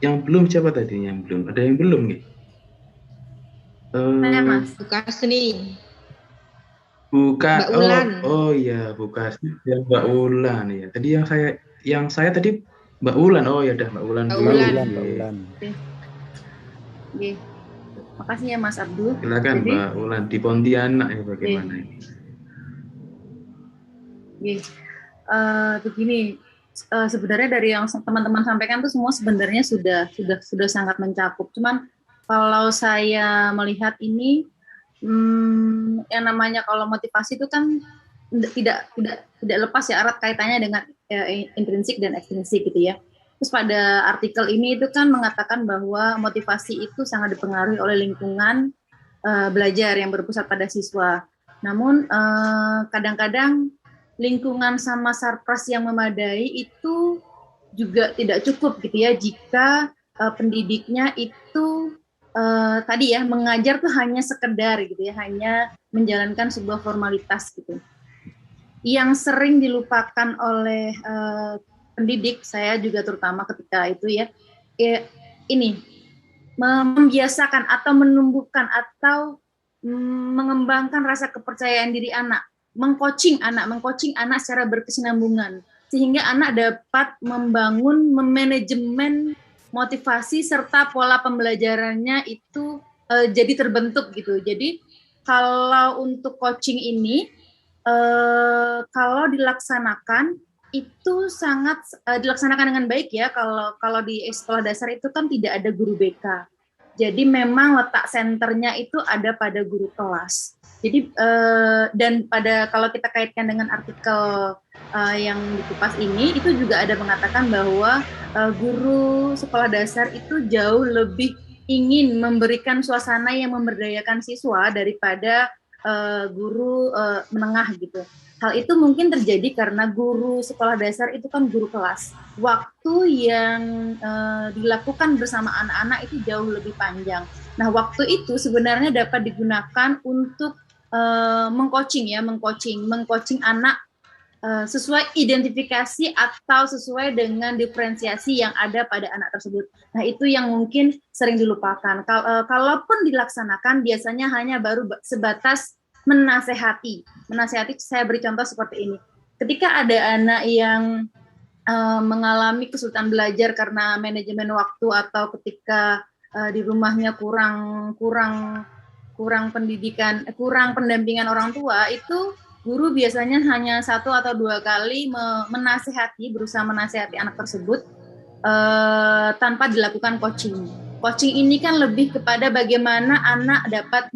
yang belum siapa tadi yang belum? Ada yang belum nih? Saya Mas, buka seni. Buka, Mbak Ulan. Oh iya, buka ya, Mbak Ulan ya. Tadi yang saya tadi Mbak Ulan. Oh ya, dah Mbak Ulan. Mbak Ulan. Oke. Makasih ya Mas Abdul. Silakan Mbak Ulan di Pontianak ya, bagaimana ini? Begini, sebenarnya dari yang teman-teman sampaikan tuh semua sebenarnya sudah sangat mencakup. Cuman kalau saya melihat ini, yang namanya kalau motivasi itu kan tidak lepas ya erat kaitannya dengan intrinsik dan ekstrinsik gitu ya. Terus pada artikel ini itu kan mengatakan bahwa motivasi itu sangat dipengaruhi oleh lingkungan belajar yang berpusat pada siswa. Namun kadang-kadang lingkungan sama sarpras yang memadai itu juga tidak cukup gitu ya jika pendidiknya itu tadi ya mengajar tuh hanya sekedar gitu ya, hanya menjalankan sebuah formalitas gitu. Yang sering dilupakan oleh pendidik, saya juga terutama ketika itu ya, ini membiasakan atau menumbuhkan atau mengembangkan rasa kepercayaan diri anak, mengcoaching anak secara berkesinambungan sehingga anak dapat membangun memanajemen motivasi serta pola pembelajarannya itu jadi terbentuk gitu. Jadi kalau untuk coaching ini kalau dilaksanakan itu sangat dilaksanakan dengan baik ya. Kalau di sekolah dasar itu kan tidak ada guru BK. Jadi memang letak senternya itu ada pada guru kelas. Jadi dan kalau kita kaitkan dengan artikel yang dikupas ini, itu juga ada mengatakan bahwa guru sekolah dasar itu jauh lebih ingin memberikan suasana yang memberdayakan siswa daripada guru menengah gitu. Hal itu mungkin terjadi karena guru sekolah dasar itu kan guru kelas. Waktu yang dilakukan bersama anak-anak itu jauh lebih panjang. Nah, waktu itu sebenarnya dapat digunakan untuk mengcoaching anak sesuai identifikasi atau sesuai dengan diferensiasi yang ada pada anak tersebut. Nah, itu yang mungkin sering dilupakan. Kalaupun dilaksanakan biasanya hanya baru sebatas menasehati. Saya beri contoh seperti ini. ketika ada anak yang mengalami kesulitan belajar karena manajemen waktu atau ketika di rumahnya kurang pendidikan, kurang pendampingan orang tua, itu guru biasanya hanya 1 atau 2 kali berusaha menasehati anak tersebut tanpa dilakukan coaching. Coaching ini kan lebih kepada bagaimana anak dapat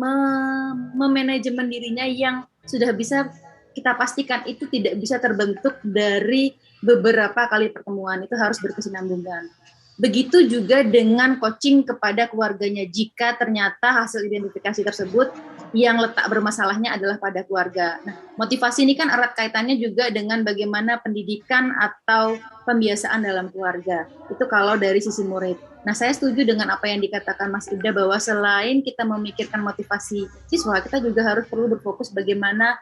memanajemen dirinya yang sudah bisa kita pastikan itu tidak bisa terbentuk dari beberapa kali pertemuan, itu harus berkesinambungan. Begitu juga dengan coaching kepada keluarganya jika ternyata hasil identifikasi tersebut yang letak bermasalahnya adalah pada keluarga. Nah, motivasi ini kan erat kaitannya juga dengan bagaimana pendidikan atau pembiasaan dalam keluarga. Itu kalau dari sisi murid. Nah, saya setuju dengan apa yang dikatakan Mas Ida bahwa selain kita memikirkan motivasi siswa, kita juga perlu berfokus bagaimana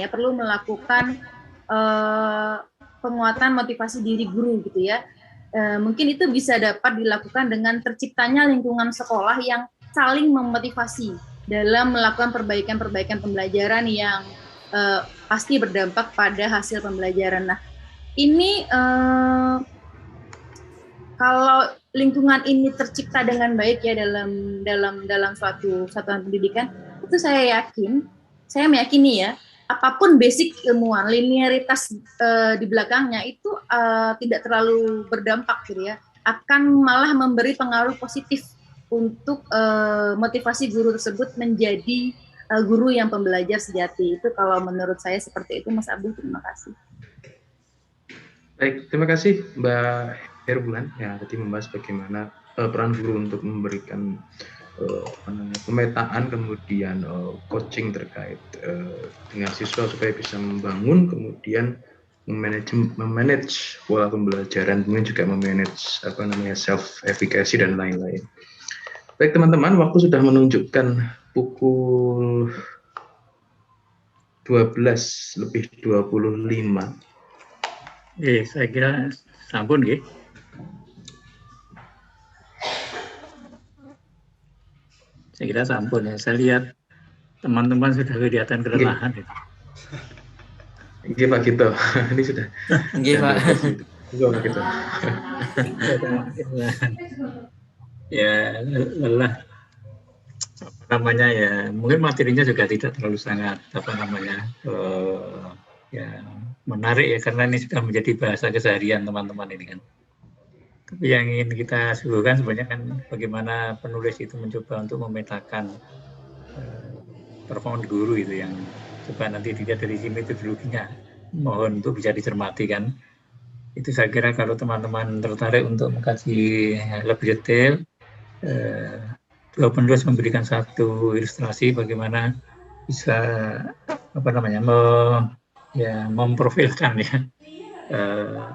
perlu melakukan penguatan motivasi diri guru gitu ya. Mungkin itu bisa dapat dilakukan dengan terciptanya lingkungan sekolah yang saling memotivasi dalam melakukan perbaikan-perbaikan pembelajaran yang pasti berdampak pada hasil pembelajaran. Nah, ini kalau lingkungan ini tercipta dengan baik ya dalam suatu satuan pendidikan, itu saya meyakini ya, apapun basic ilmuwan, linearitas di belakangnya itu tidak terlalu berdampak gitu ya, akan malah memberi pengaruh positif untuk motivasi guru tersebut menjadi guru yang pembelajar sejati. Itu kalau menurut saya seperti itu, Mas Abdul. Terima kasih. Baik, terima kasih Mbak Herbulan yang tadi membahas bagaimana peran guru untuk memberikan pemetaan, kemudian coaching terkait dengan siswa supaya bisa membangun, kemudian memanage pola pembelajaran, kemudian juga memanage self efficacy dan lain-lain. Baik teman-teman, waktu sudah menunjukkan pukul 12:25. Saya kira sampun nggih. Saya kira sampun ya. Saya lihat teman-teman sudah kelihatan kelelahan. Oke Pak Gito, ini sudah. Oke Pak. Gitu. Ya lelah. Namanya ya, mungkin materinya juga tidak terlalu sangat menarik ya, karena ini sudah menjadi bahasa keseharian teman-teman ini kan. Tapi yang ingin kita suguhkan sebenarnya kan bagaimana penulis itu mencoba untuk memetakan performa guru itu yang coba nanti dilihat dari sini metodologinya. Mohon untuk bisa dicermati kan. Itu saya kira kalau teman-teman tertarik untuk mengkaji lebih detail, dua penulis memberikan satu ilustrasi bagaimana bisa memprofilkan ya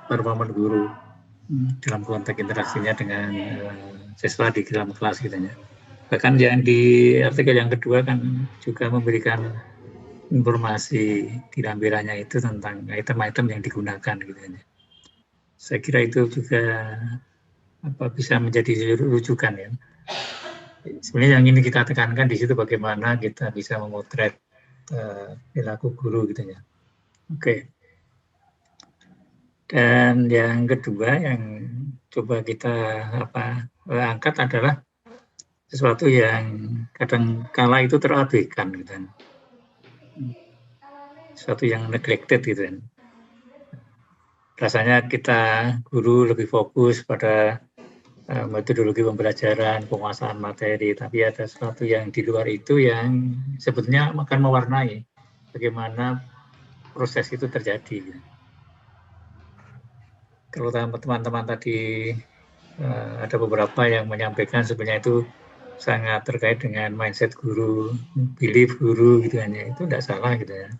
performa guru dalam konteks interaksinya dengan siswa di dalam kelas gitu ya. Bahkan yang di artikel yang kedua kan juga memberikan informasi di lampirannya itu tentang item-item yang digunakan gitu ya. Saya kira itu juga bisa menjadi rujukan ya. Sebenarnya yang ini kita tekankan di situ bagaimana kita bisa memotret perilaku guru gitu ya. Oke. Dan yang kedua yang coba kita angkat adalah sesuatu yang kadang kala itu terabaikan gitu kan. Sesuatu yang neglected gitu kan. Rasanya kita guru lebih fokus pada metodologi pembelajaran, penguasaan materi, tapi ada sesuatu yang di luar itu yang sebetulnya akan mewarnai bagaimana proses itu terjadi. Kalau teman-teman tadi ada beberapa yang menyampaikan sebenarnya itu sangat terkait dengan mindset guru, belief guru gitu kan ya, itu tidak salah gitu ya.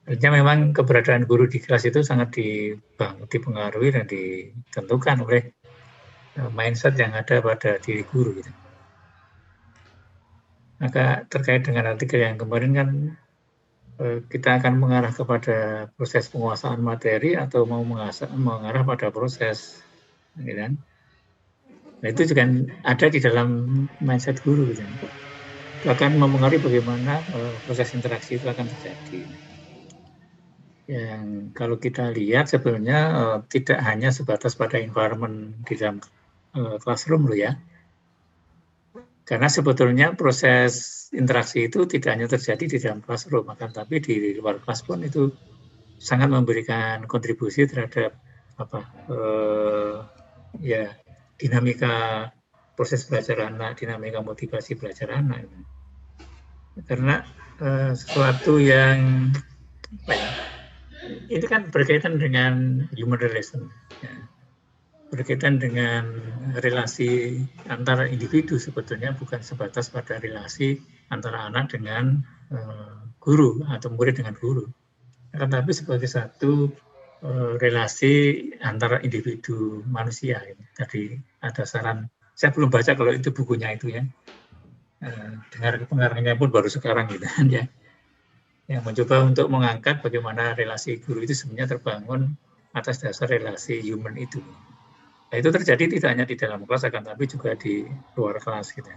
Artinya memang keberadaan guru di kelas itu sangat dipengaruhi dan ditentukan oleh mindset yang ada pada diri guru gitu. Maka terkait dengan artikel yang kemarin kan kita akan mengarah kepada proses penguasaan materi atau mau mengarah pada proses, gitu kan? Nah itu juga ada di dalam mindset guru, gitu. Itu akan mempengaruhi bagaimana proses interaksi itu akan terjadi. yang kalau kita lihat sebenarnya tidak hanya sebatas pada environment di dalam classroom loh ya. Karena sebetulnya proses interaksi itu tidak hanya terjadi di dalam classroom, akan tapi di luar kelas pun itu sangat memberikan kontribusi terhadap ya dinamika proses belajar anak, dinamika motivasi belajar anak. Karena sesuatu yang itu kan berkaitan dengan human relation, ya. Berkaitan dengan relasi antara individu sebetulnya, bukan sebatas pada relasi antara anak dengan guru atau murid dengan guru, tetapi sebagai satu relasi antara individu manusia. Tadi ada saran, saya belum baca kalau itu bukunya itu ya, dengar pengarangnya pun baru sekarang gitu kan ya, yang mencoba untuk mengangkat bagaimana relasi guru itu sebenarnya terbangun atas dasar relasi human itu. Nah, itu terjadi tidak hanya di dalam kelas, akan tapi juga di luar kelas gitu.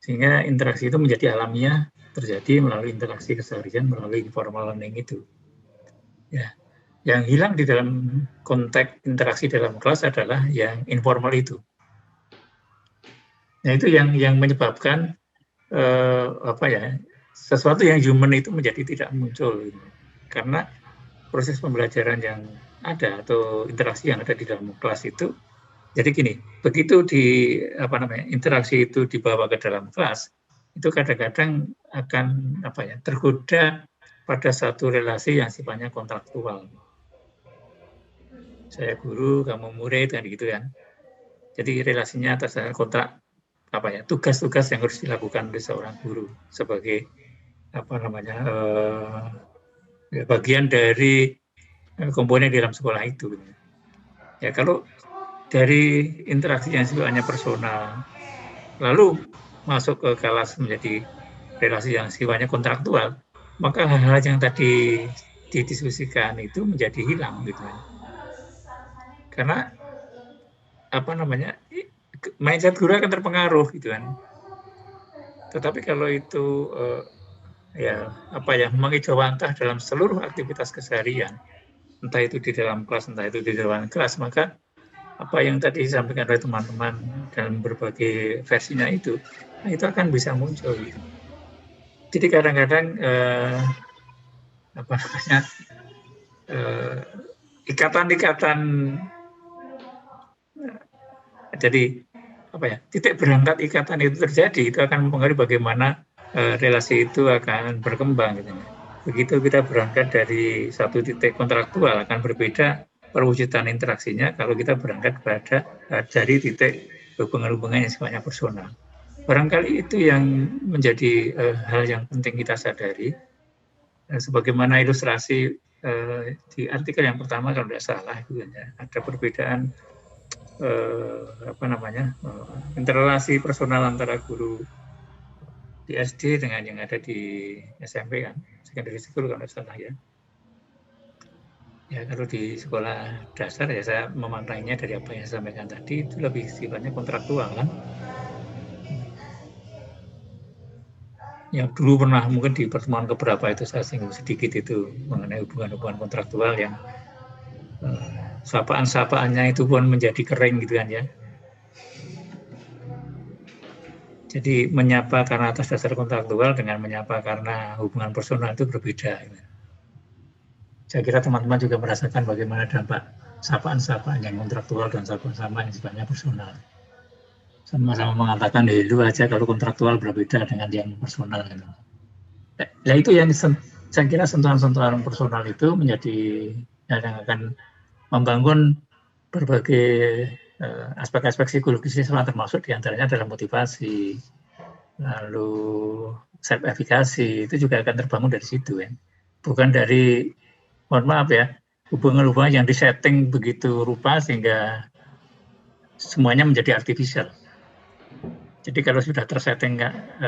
Sehingga interaksi itu menjadi alamiah, terjadi melalui interaksi keseharian, melalui informal learning itu. Ya, yang hilang di dalam konteks interaksi dalam kelas adalah yang informal itu. Nah, itu yang menyebabkan sesuatu yang human itu menjadi tidak muncul, gitu. Karena proses pembelajaran yang ada atau interaksi yang ada di dalam kelas itu, jadi gini, begitu interaksi itu dibawa ke dalam kelas, itu kadang-kadang akan tergoda pada satu relasi yang sifatnya kontraktual. Saya guru, kamu murid, kan gitu kan. Jadi relasinya atas kontrak tugas-tugas yang harus dilakukan oleh seorang guru sebagai bagian dari komponen dalam sekolah itu. Ya, kalau dari interaksi yang sifatnya personal lalu masuk ke kelas menjadi relasi yang sifatnya kontraktual, maka hal-hal yang tadi didiskusikan itu menjadi hilang gitu. Karena mindset guru akan terpengaruh gitu kan. Tetapi kalau itu mengejawantah dalam seluruh aktivitas keseharian, entah itu di dalam kelas, entah itu di luar kelas, maka apa yang tadi disampaikan oleh teman-teman dalam berbagai versinya itu akan bisa muncul. Jadi kadang-kadang ikatan-ikatan, jadi titik berangkat ikatan itu terjadi, itu akan mempengaruhi bagaimana relasi itu akan berkembang gitu. Begitu kita berangkat dari satu titik kontraktual, akan berbeda perwujudan interaksinya kalau kita berangkat dari titik hubungan-hubungan yang sifatnya personal. Barangkali itu yang menjadi hal yang penting kita sadari. Sebagaimana ilustrasi di artikel yang pertama kalau tidak salah, ada perbedaan interrelasi personal antara guru di SD dengan yang ada di SMP kan, secondary school kalau tidak salah ya. Ya, kalau di sekolah dasar ya saya memaknainya dari apa yang saya sampaikan tadi itu lebih sifatnya kontraktual kan. Yang dulu pernah mungkin di pertemuan keberapa itu saya singgung sedikit itu mengenai hubungan-hubungan kontraktual yang sapaan-sapaannya itu pun menjadi kering gitu kan ya. Jadi menyapa karena atas dasar kontraktual dengan menyapa karena hubungan personal itu berbeda. Saya kira teman-teman juga merasakan bagaimana dampak sapaan-sapaan yang kontraktual dan sapaan-sapaan yang sifatnya personal. Sama-sama mengatakan itu aja kalau kontraktual berbeda dengan yang personal. Nah itu yang saya kira sentuhan-sentuhan personal itu menjadi yang akan membangun berbagai aspek-aspek psikologisnya, termasuk diantaranya adalah motivasi, lalu self-efficacy, itu juga akan terbangun dari situ ya. Bukan dari, mohon maaf ya, hubungan-hubungan yang disetting begitu rupa sehingga semuanya menjadi artificial. Jadi kalau sudah tersetting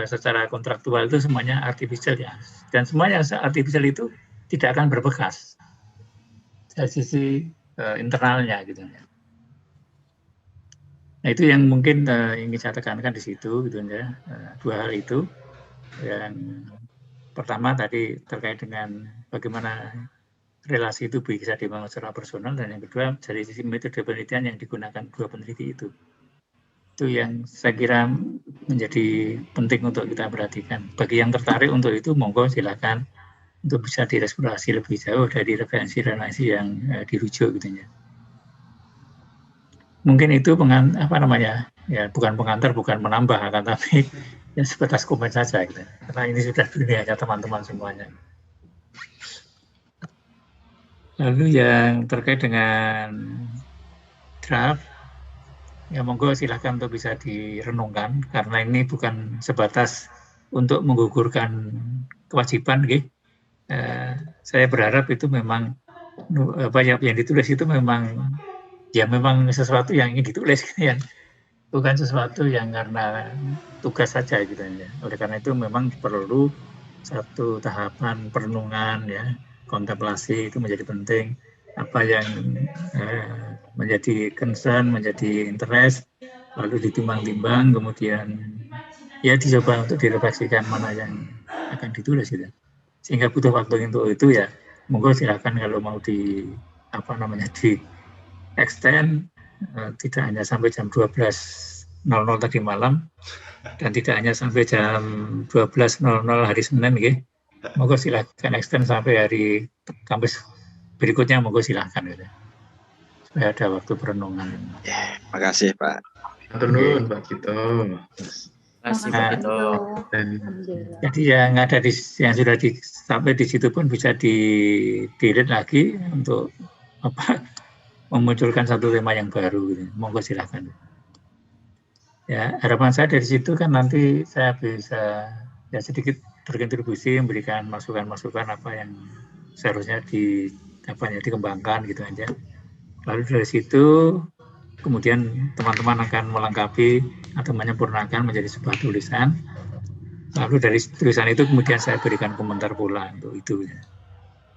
secara kontraktual itu semuanya artificial ya. Dan semua yang artificial itu tidak akan berbekas dari sisi internalnya gitu ya. Nah itu yang mungkin ingin saya tekankan di situ gitu ya. Dua hal itu. Yang pertama tadi terkait dengan bagaimana relasi itu bisa dibangun secara personal, dan yang kedua dari sisi metode penelitian yang digunakan dua peneliti itu yang saya kira menjadi penting untuk kita perhatikan. Bagi yang tertarik untuk itu, monggo silakan untuk bisa dieksplorasi lebih jauh dari referensi yang dirujuk gitu ya. Mungkin itu bukan pengantar, bukan menambah, akan tapi ya sebatas komen saja gitu. Karena ini sudah dunianya teman-teman semuanya. Lalu yang terkait dengan draft, ya monggo silakan untuk bisa direnungkan, karena ini bukan sebatas untuk menggugurkan kewajiban, gitu. Saya berharap itu memang yang ditulis itu memang sesuatu yang ingin ditulis, gitu ya. Bukan sesuatu yang karena tugas saja gitu ya. Oleh karena itu memang perlu satu tahapan perenungan ya, kontemplasi itu menjadi penting. Apa yang menjadi concern, menjadi interest, lalu ditimbang-timbang, kemudian ya dicoba untuk direfleksikan mana yang akan ditulis gitu. Sehingga butuh waktu untuk itu ya, monggo silakan kalau mau di extend, tidak hanya sampai jam 12.00 tadi malam, dan tidak hanya sampai jam 12.00 hari Senin, gitu. Monggo silakan extend sampai hari Kamis berikutnya, monggo silakan gitu. Supaya ada waktu perenungan. Ya, makasih Pak. Turun Pak Gito. Jadi yang ada yang sudah sampai di situ pun bisa di-delete lagi untuk memunculkan satu tema yang baru gitu. Monggo silakan. Ya, harapan saya dari situ kan nanti saya bisa ya sedikit berkontribusi, memberikan masukan-masukan apa yang seharusnya dikembangkan gitu aja. Lalu dari situ kemudian teman-teman akan melengkapi atau menyempurnakan menjadi sebuah tulisan. Lalu dari tulisan itu kemudian saya berikan komentar pula untuk itu.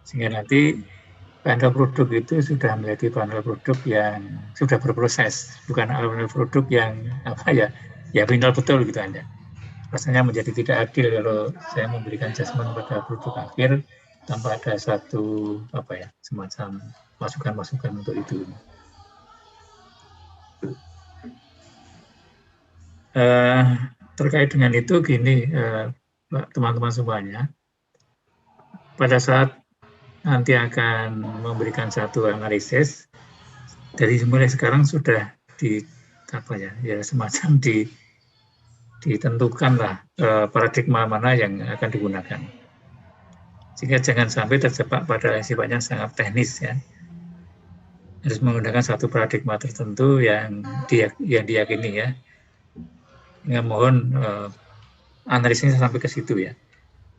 Sehingga nanti panel produk itu sudah menjadi panel produk yang sudah berproses, bukan panel produk yang final betul gitu aja. Rasanya menjadi tidak adil kalau saya memberikan judgement pada produk akhir tanpa ada satu semacam masukan-masukan untuk itu. Terkait dengan itu gini, teman-teman semuanya, pada saat nanti akan memberikan satu analisis, dari mulai sekarang sudah semacam ditentukanlah paradigma mana yang akan digunakan. Sehingga jangan sampai terjebak pada yang sifatnya sangat teknis ya. Harus menggunakan satu paradigma tertentu yang diyakini ya. Sehingga mohon analisisnya sampai ke situ ya.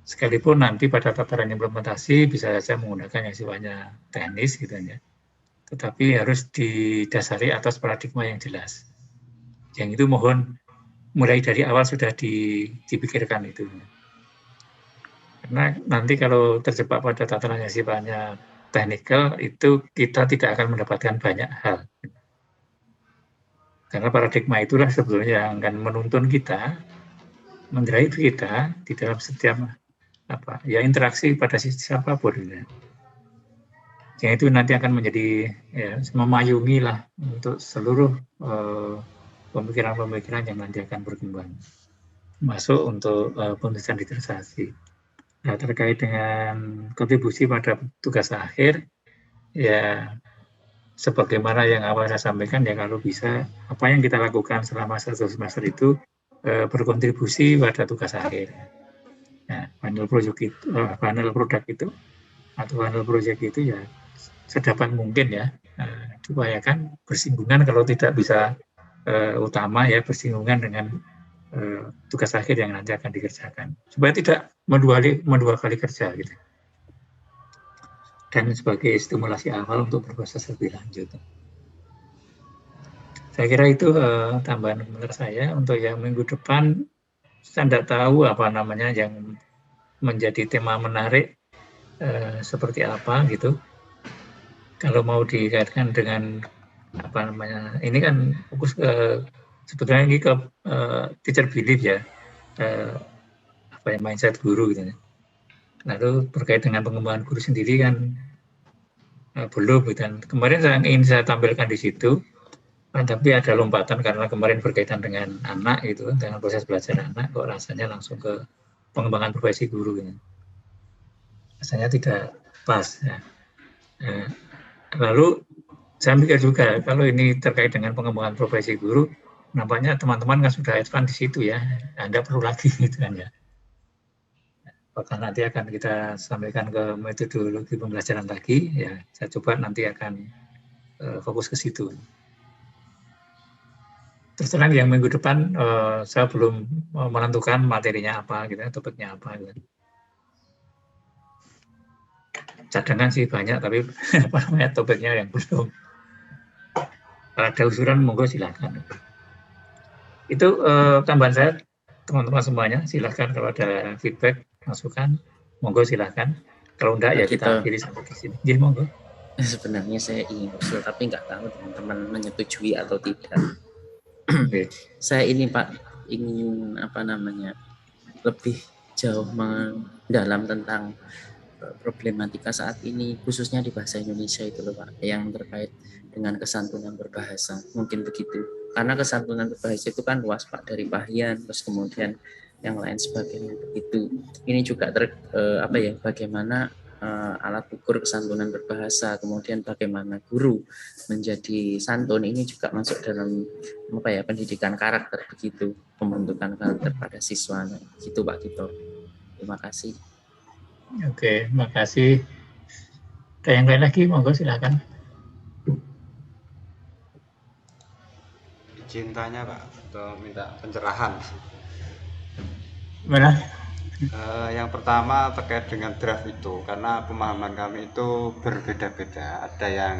Sekalipun nanti pada tataran implementasi bisa saja menggunakan yang sifatnya teknis gitu ya. Tetapi harus didasari atas paradigma yang jelas. Yang itu mohon mulai dari awal sudah dipikirkan itu. Karena nanti kalau terjebak pada tataran yang sifatnya teknikal, itu kita tidak akan mendapatkan banyak hal. Karena paradigma itulah sebetulnya yang akan menuntun kita, mendrive kita di dalam setiap interaksi pada siapapun. Yang itu nanti akan menjadi memayungi lah untuk seluruh pemikiran-pemikiran yang nanti akan berkembang. Masuk untuk penulisan literasi. Nah, terkait dengan kontribusi pada tugas akhir, ya sebagaimana yang awal saya sampaikan, ya kalau bisa apa yang kita lakukan selama satu semester itu berkontribusi pada tugas akhir. Nah, panel produk itu atau panel project itu ya sedapat mungkin ya diupayakan bersinggungan, kalau tidak bisa utama ya bersinggungan dengan tugas akhir yang nanti akan dikerjakan, supaya tidak dua kali kerja gitu. Dan sebagai stimulasi awal untuk berproses lebih lanjut. Saya kira itu tambahan komentar saya. Untuk yang minggu depan saya tidak tahu yang menjadi tema menarik seperti apa gitu. Kalau mau dikaitkan dengan ini kan fokus ke sebetulnya ini ke teacher belief ya, mindset guru gitu. Lalu berkait dengan pengembangan guru sendiri kan belum. Dan kemarin ingin saya tampilkan di situ, tapi ada lompatan karena kemarin berkaitan dengan anak itu, dengan proses belajar anak, kok rasanya langsung ke pengembangan profesi guru. Gitu. Rasanya tidak pas. Ya. Lalu saya mikir juga kalau ini terkait dengan pengembangan profesi guru, nampaknya teman-teman kan sudah advance di situ ya, Anda perlu lagi gitu kan ya. Bahkan nanti akan kita sampaikan ke metodologi pembelajaran lagi, ya saya coba nanti akan fokus ke situ. Terus terang yang minggu depan saya belum menentukan materinya apa, gitu, topiknya apa. Gitu. Cadangan sih banyak, tapi apa namanya topiknya yang belum. Kalau ada usulan, monggo silakan. Itu tambahan saya, teman-teman semuanya. Silakan kalau ada feedback, masukan, monggo silakan. Kalau enggak ya kita akhiri sampai di sini. Jadi monggo. Sebenarnya saya ingin usul, tapi nggak tahu teman-teman menyetujui atau tidak. Okay. Saya ini Pak ingin lebih jauh mendalam tentang problematika saat ini, khususnya di bahasa Indonesia itu loh Pak, yang terkait dengan kesantunan berbahasa, mungkin begitu. Karena kesantunan berbahasa itu kan luas Pak, dari Pahian, terus kemudian yang lain sebagainya begitu. Ini juga bagaimana alat ukur kesantunan berbahasa, kemudian bagaimana guru menjadi santun, ini juga masuk dalam pendidikan karakter begitu, pembentukan karakter pada siswa. Nah, gitu Pak Tito. Terima kasih. Oke, terima kasih. Ada yang lain lagi, monggo silakan. Cintanya Pak, atau minta pencerahan. Mana? Yang pertama terkait dengan draft itu, karena pemahaman kami itu berbeda-beda. Ada yang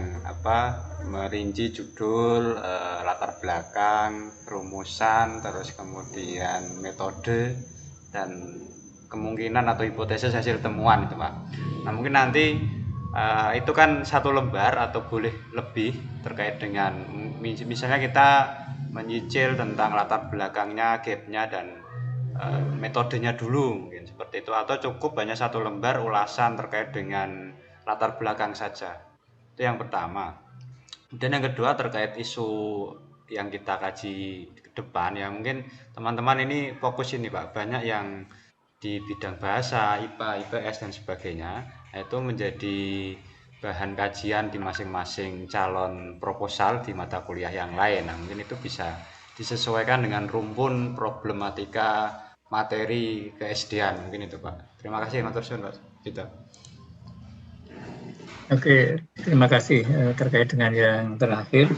merinci judul, latar belakang, rumusan, terus kemudian metode dan kemungkinan atau hipotesis hasil temuan itu Pak. Nah mungkin nanti itu kan satu lembar atau boleh lebih terkait dengan misalnya kita menyicil tentang latar belakangnya, gapnya dan metodenya dulu mungkin seperti itu, atau cukup hanya satu lembar ulasan terkait dengan latar belakang saja. Itu yang pertama. Dan yang kedua terkait isu yang kita kaji ke depan ya, mungkin teman-teman ini fokus ini Pak, banyak yang di bidang bahasa, IPA, IPS dan sebagainya, itu menjadi bahan kajian di masing-masing calon proposal di mata kuliah yang lain. Nah, mungkin itu bisa disesuaikan dengan rumpun problematika materi ke-SD-an, mungkin itu Pak. Terima kasih matur suwun Pak Tito. Oke, terima kasih terkait dengan yang terakhir.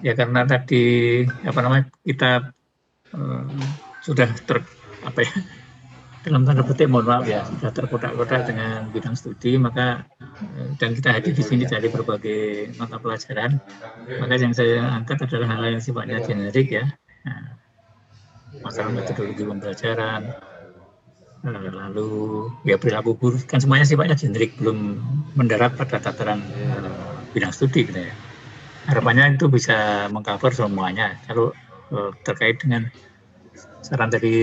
Ya karena tadi kita sudah dalam tanda petik mohon maaf ya, sudah terkotak-kotak dengan bidang studi, maka dan kita hadir di sini dari berbagai mata pelajaran, maka yang saya angkat adalah hal yang sifatnya generik ya. Nah, masalah metodologi pembelajaran, lalu ya perilaku guru, kan semuanya sifatnya generik, belum mendarat pada tataran bidang studi gitu ya. Harapannya itu bisa mengcover semuanya. Kalau terkait dengan saran dari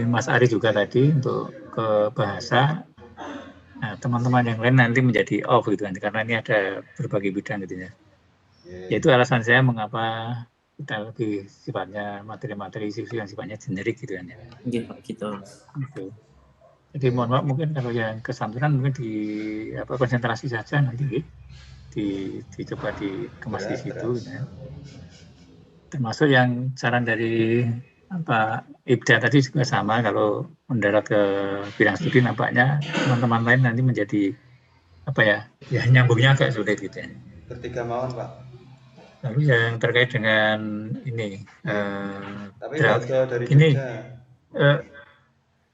Mas Ari juga tadi untuk ke bahasa, nah, teman-teman yang lain nanti menjadi off gitu kan, karena ini ada berbagai bidang gitu ya. Yaitu alasan saya mengapa kita lebih sifatnya materi-materi isu yang sifatnya generik gitu kan ya. Iya Pak gitu. Jadi mohon maaf mungkin kalau yang kesantunan mungkin di konsentrasi saja nanti dicoba dikemas di situ ya. Termasuk yang saran dari Ibda tadi juga sama, kalau mendarat ke bidang studi nampaknya teman-teman lain nanti menjadi nyambungnya agak sulit gitu ya. Bertiga mawon Pak. Lalu yang terkait dengan ini dari ini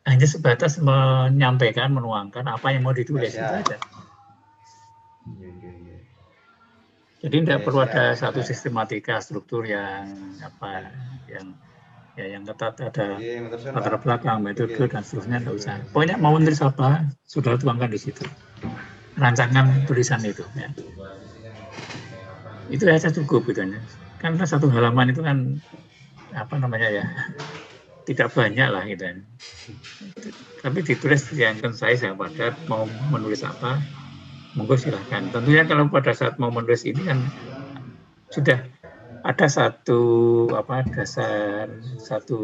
hanya sebatas menyampaikan, menuangkan apa yang mau ditulis itu aja. Jadi tidak perlu ada satu sistematika struktur yang yang ketat, ada latar belakang, metode dan seterusnya, tidak usah. Pokoknya mau menulis apa sudah tuangkan di situ. Rancangan tulisan itu. Ya. Itu saja cukup gitu ya. Karena satu halaman itu kan tidak banyak lah gitu. Tapi ditulis yang concise, yang padat, mau menulis apa monggo silahkan. Tentunya kalau pada saat mau menulis ini kan sudah ada satu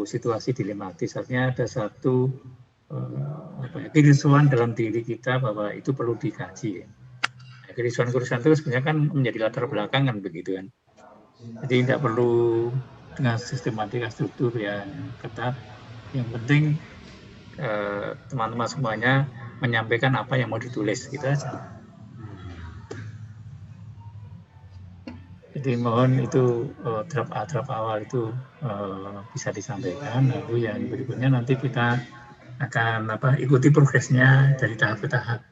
situasi dilematis, artinya ada satu kerisauan dalam diri kita bahwa itu perlu dikaji. Kerisauan-kerisauan itu sebenarnya kan menjadi latar belakang kan begitu kan. Jadi tidak perlu dengan sistematika struktur yang ketat. Yang penting teman-teman semuanya menyampaikan apa yang mau ditulis, gitu aja. Jadi mohon itu draft awal itu bisa disampaikan. Lalu yang berikutnya nanti kita akan ikuti progresnya dari tahap ke tahap.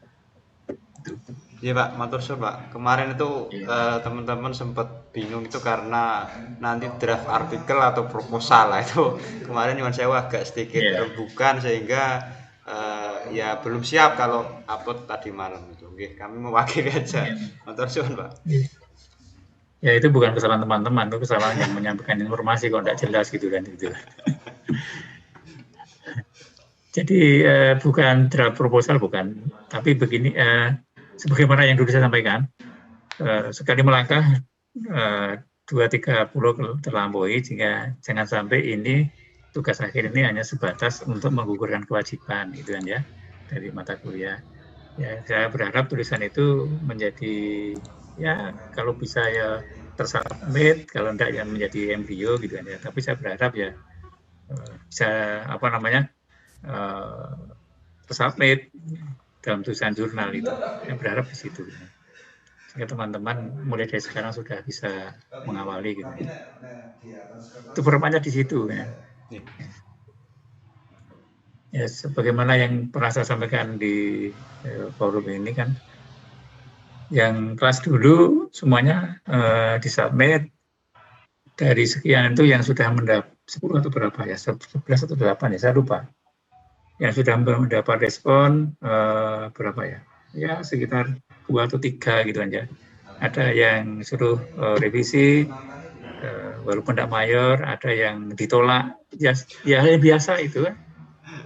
Iya Pak, matur suwun Pak. Kemarin itu teman-teman sempat bingung itu karena nanti draft artikel atau proposal lah itu kemarin Nyuwun Sewu agak sedikit rembukan sehingga ya belum siap kalau upload tadi malam itu. Oke, kami mewakili aja. Matur suwun Pak. Ya itu bukan kesalahan teman-teman, itu kesalahan yang menyampaikan informasi kalau tidak jelas gitu kan gitu. Jadi bukan draft proposal bukan, tapi begini sebagaimana yang dulu saya sampaikan, sekali melangkah 2-3 pulau terlampaui, sehingga jangan sampai ini tugas akhir ini hanya sebatas untuk menggugurkan kewajiban gitu kan ya dari mata kuliah. Ya saya berharap tulisan itu menjadi ya kalau bisa ya tersubmit, kalau enggak ya menjadi embrio gitu kan ya. Tapi saya berharap ya bisa tersubmit dalam tulisan jurnal itu. Saya berharap di situ. Sehingga teman-teman mulai dari sekarang sudah bisa mengawali gitu. Itu perbanyak di situ ya. Ya sebagaimana yang pernah saya sampaikan di forum ini kan, yang kelas dulu semuanya disubmit dari sekian itu yang sudah mendapat 10 atau berapa ya, 11 atau 8 ya, saya lupa. Yang sudah mendapat respon berapa ya? Ya sekitar 2 atau 3 gitu aja. Ada yang suruh revisi walaupun tidak mayor, ada yang ditolak. Ya yang biasa itu kan.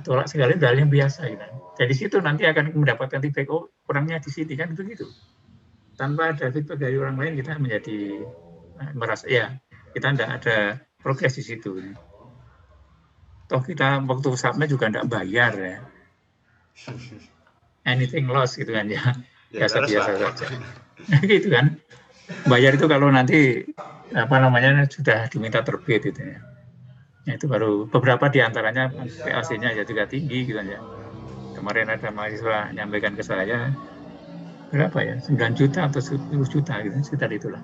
Tolak sekali hal yang biasa gitu. Jadi situ nanti akan mendapatkan feedback, oh kurangnya di sini kan begitu. Tanpa ada feedback dari orang lain kita menjadi merasa ya kita tidak ada progres di situ. Toh kita waktu submit juga tidak bayar ya. Anything loss gitu kan ya. Biasa-biasa saja. Gitu kan. Bayar itu kalau nanti sudah diminta terbit gitu ya. Ya, itu baru beberapa diantaranya PAC-nya ya juga tinggi gitu ya. Kemarin ada mahasiswa nyampaikan ke saya berapa ya 9 juta atau 10 juta gitu sekitar itulah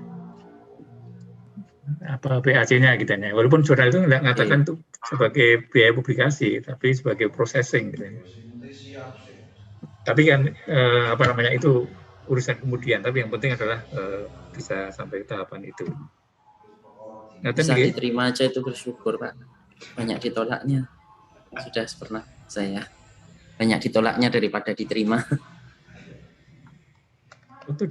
apa PAC-nya gitu ya. Walaupun jurnal itu nggak mengatakan itu sebagai biaya publikasi tapi sebagai processing gitu ya. Tapi kan itu urusan kemudian, tapi yang penting adalah bisa sampai tahapan itu. Bisa diterima aja itu bersyukur Pak. Banyak ditolaknya. Sudah pernah saya banyak ditolaknya daripada diterima. Waktu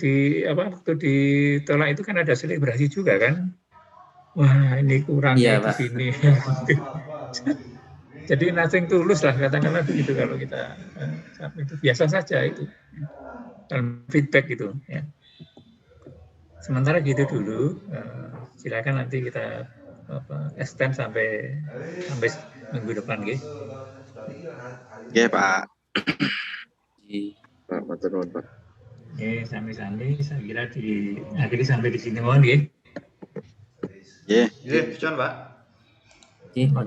ditolak itu kan ada selebrasi juga kan. Wah ini kurangnya di sini. Jadi nothing tulus lah katakanlah begitu kalau kita itu biasa saja itu. Dan feedback gitu ya. Sementara gitu dulu, silakan nanti kita extend sampai minggu depan, gitu. Iya Pak. Pak, matur nuwun Pak. Oke, sampai-sampai saya kira akhirnya sampai di sini mohon, gitu. Iya. Iya, Pak. Terima kasih.